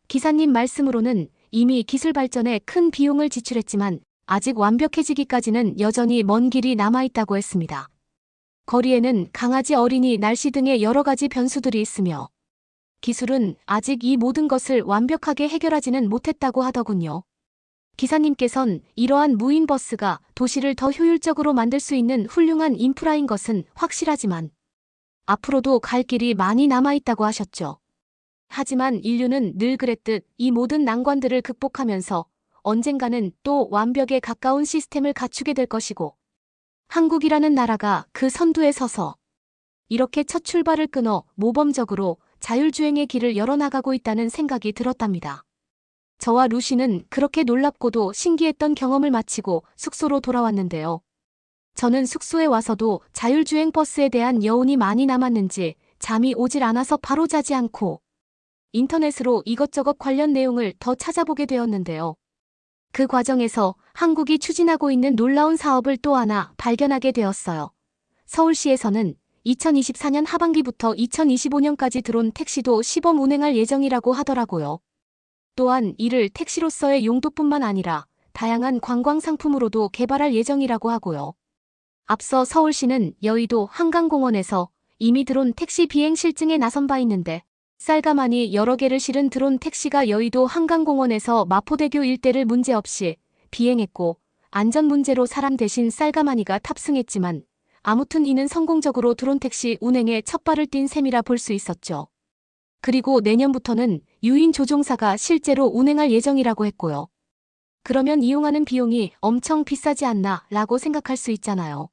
기사님 말씀으로는 이미 기술 발전에 큰 비용을 지출했지만 아직 완벽해지기까지는 여전히 먼 길이 남아있다고 했습니다. 거리에는 강아지, 어린이, 날씨 등의 여러 가지 변수들이 있으며 기술은 아직 이 모든 것을 완벽하게 해결하지는 못했다고 하더군요. 기사님께선 이러한 무인 버스가 도시를 더 효율적으로 만들 수 있는 훌륭한 인프라인 것은 확실하지만 앞으로도 갈 길이 많이 남아있다고 하셨죠. 하지만 인류는 늘 그랬듯 이 모든 난관들을 극복하면서 언젠가는 또 완벽에 가까운 시스템을 갖추게 될 것이고 한국이라는 나라가 그 선두에 서서 이렇게 첫 출발을 끊어 모범적으로 자율주행의 길을 열어나가고 있다는 생각이 들었답니다. 저와 루시는 그렇게 놀랍고도 신기했던 경험을 마치고 숙소로 돌아왔는데요. 저는 숙소에 와서도 자율주행 버스에 대한 여운이 많이 남았는지 잠이 오질 않아서 바로 자지 않고 인터넷으로 이것저것 관련 내용을 더 찾아보게 되었는데요. 그 과정에서 한국이 추진하고 있는 놀라운 사업을 또 하나 발견하게 되었어요. 서울시에서는 2024년 하반기부터 2025년까지 드론 택시도 시범 운행할 예정이라고 하더라고요. 또한 이를 택시로서의 용도뿐만 아니라 다양한 관광 상품으로도 개발할 예정이라고 하고요. 앞서 서울시는 여의도 한강공원에서 이미 드론 택시 비행 실증에 나선 바 있는데 쌀가마니 여러 개를 실은 드론 택시가 여의도 한강공원에서 마포대교 일대를 문제없이 비행했고 안전 문제로 사람 대신 쌀가마니가 탑승했지만 아무튼 이는 성공적으로 드론 택시 운행에 첫 발을 띈 셈이라 볼 수 있었죠. 그리고 내년부터는 유인 조종사가 실제로 운행할 예정이라고 했고요. 그러면 이용하는 비용이 엄청 비싸지 않나 라고 생각할 수 있잖아요.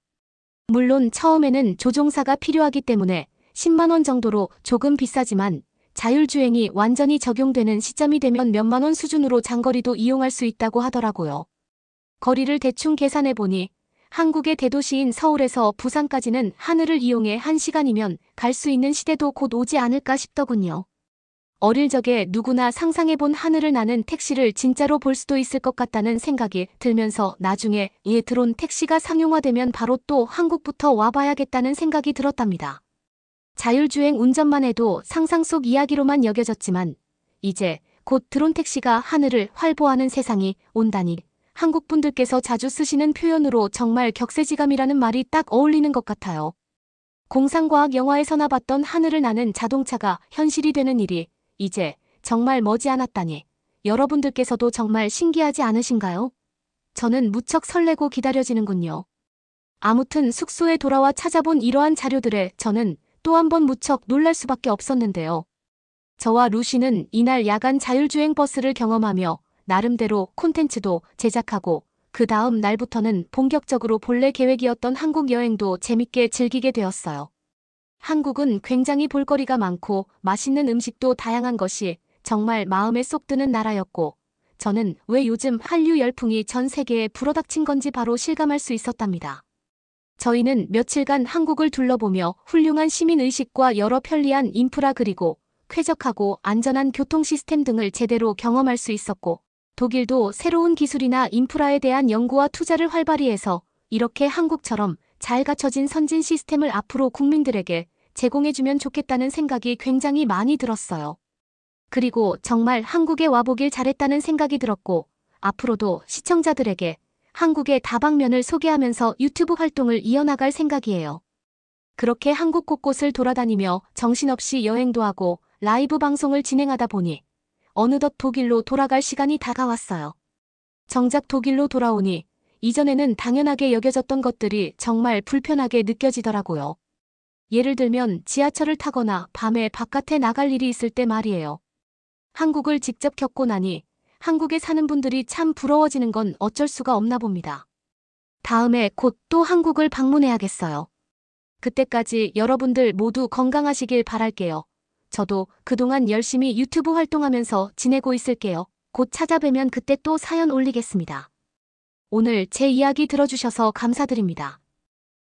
물론 처음에는 조종사가 필요하기 때문에 10만 원 정도로 조금 비싸지만 자율주행이 완전히 적용되는 시점이 되면 몇만 원 수준으로 장거리도 이용할 수 있다고 하더라고요. 거리를 대충 계산해보니 한국의 대도시인 서울에서 부산까지는 하늘을 이용해 1시간이면 갈 수 있는 시대도 곧 오지 않을까 싶더군요. 어릴 적에 누구나 상상해본 하늘을 나는 택시를 진짜로 볼 수도 있을 것 같다는 생각이 들면서 나중에 이 드론 택시가 상용화되면 바로 또 한국부터 와봐야겠다는 생각이 들었답니다. 자율주행 운전만 해도 상상 속 이야기로만 여겨졌지만 이제 곧 드론 택시가 하늘을 활보하는 세상이 온다니 한국 분들께서 자주 쓰시는 표현으로 정말 격세지감이라는 말이 딱 어울리는 것 같아요. 공상과학 영화에서나 봤던 하늘을 나는 자동차가 현실이 되는 일이 이제 정말 머지않았다니 여러분들께서도 정말 신기하지 않으신가요? 저는 무척 설레고 기다려지는군요. 아무튼 숙소에 돌아와 찾아본 이러한 자료들에 저는 또 한 번 무척 놀랄 수밖에 없었는데요. 저와 루시는 이날 야간 자율주행 버스를 경험하며 나름대로 콘텐츠도 제작하고 그 다음 날부터는 본격적으로 본래 계획이었던 한국 여행도 재밌게 즐기게 되었어요. 한국은 굉장히 볼거리가 많고 맛있는 음식도 다양한 것이 정말 마음에 쏙 드는 나라였고 저는 왜 요즘 한류 열풍이 전 세계에 불어닥친 건지 바로 실감할 수 있었답니다. 저희는 며칠간 한국을 둘러보며 훌륭한 시민의식과 여러 편리한 인프라 그리고 쾌적하고 안전한 교통 시스템 등을 제대로 경험할 수 있었고 독일도 새로운 기술이나 인프라에 대한 연구와 투자를 활발히 해서 이렇게 한국처럼 잘 갖춰진 선진 시스템을 앞으로 국민들에게 제공해주면 좋겠다는 생각이 굉장히 많이 들었어요. 그리고 정말 한국에 와보길 잘했다는 생각이 들었고 앞으로도 시청자들에게 한국의 다방면을 소개하면서 유튜브 활동을 이어나갈 생각이에요. 그렇게 한국 곳곳을 돌아다니며 정신없이 여행도 하고 라이브 방송을 진행하다 보니 어느덧 독일로 돌아갈 시간이 다가왔어요. 정작 독일로 돌아오니 이전에는 당연하게 여겨졌던 것들이 정말 불편하게 느껴지더라고요. 예를 들면 지하철을 타거나 밤에 바깥에 나갈 일이 있을 때 말이에요. 한국을 직접 겪고 나니 한국에 사는 분들이 참 부러워지는 건 어쩔 수가 없나 봅니다. 다음에 곧 또 한국을 방문해야겠어요. 그때까지 여러분들 모두 건강하시길 바랄게요. 저도 그동안 열심히 유튜브 활동하면서 지내고 있을게요. 곧 찾아뵈면 그때 또 사연 올리겠습니다. 오늘 제 이야기 들어주셔서 감사드립니다.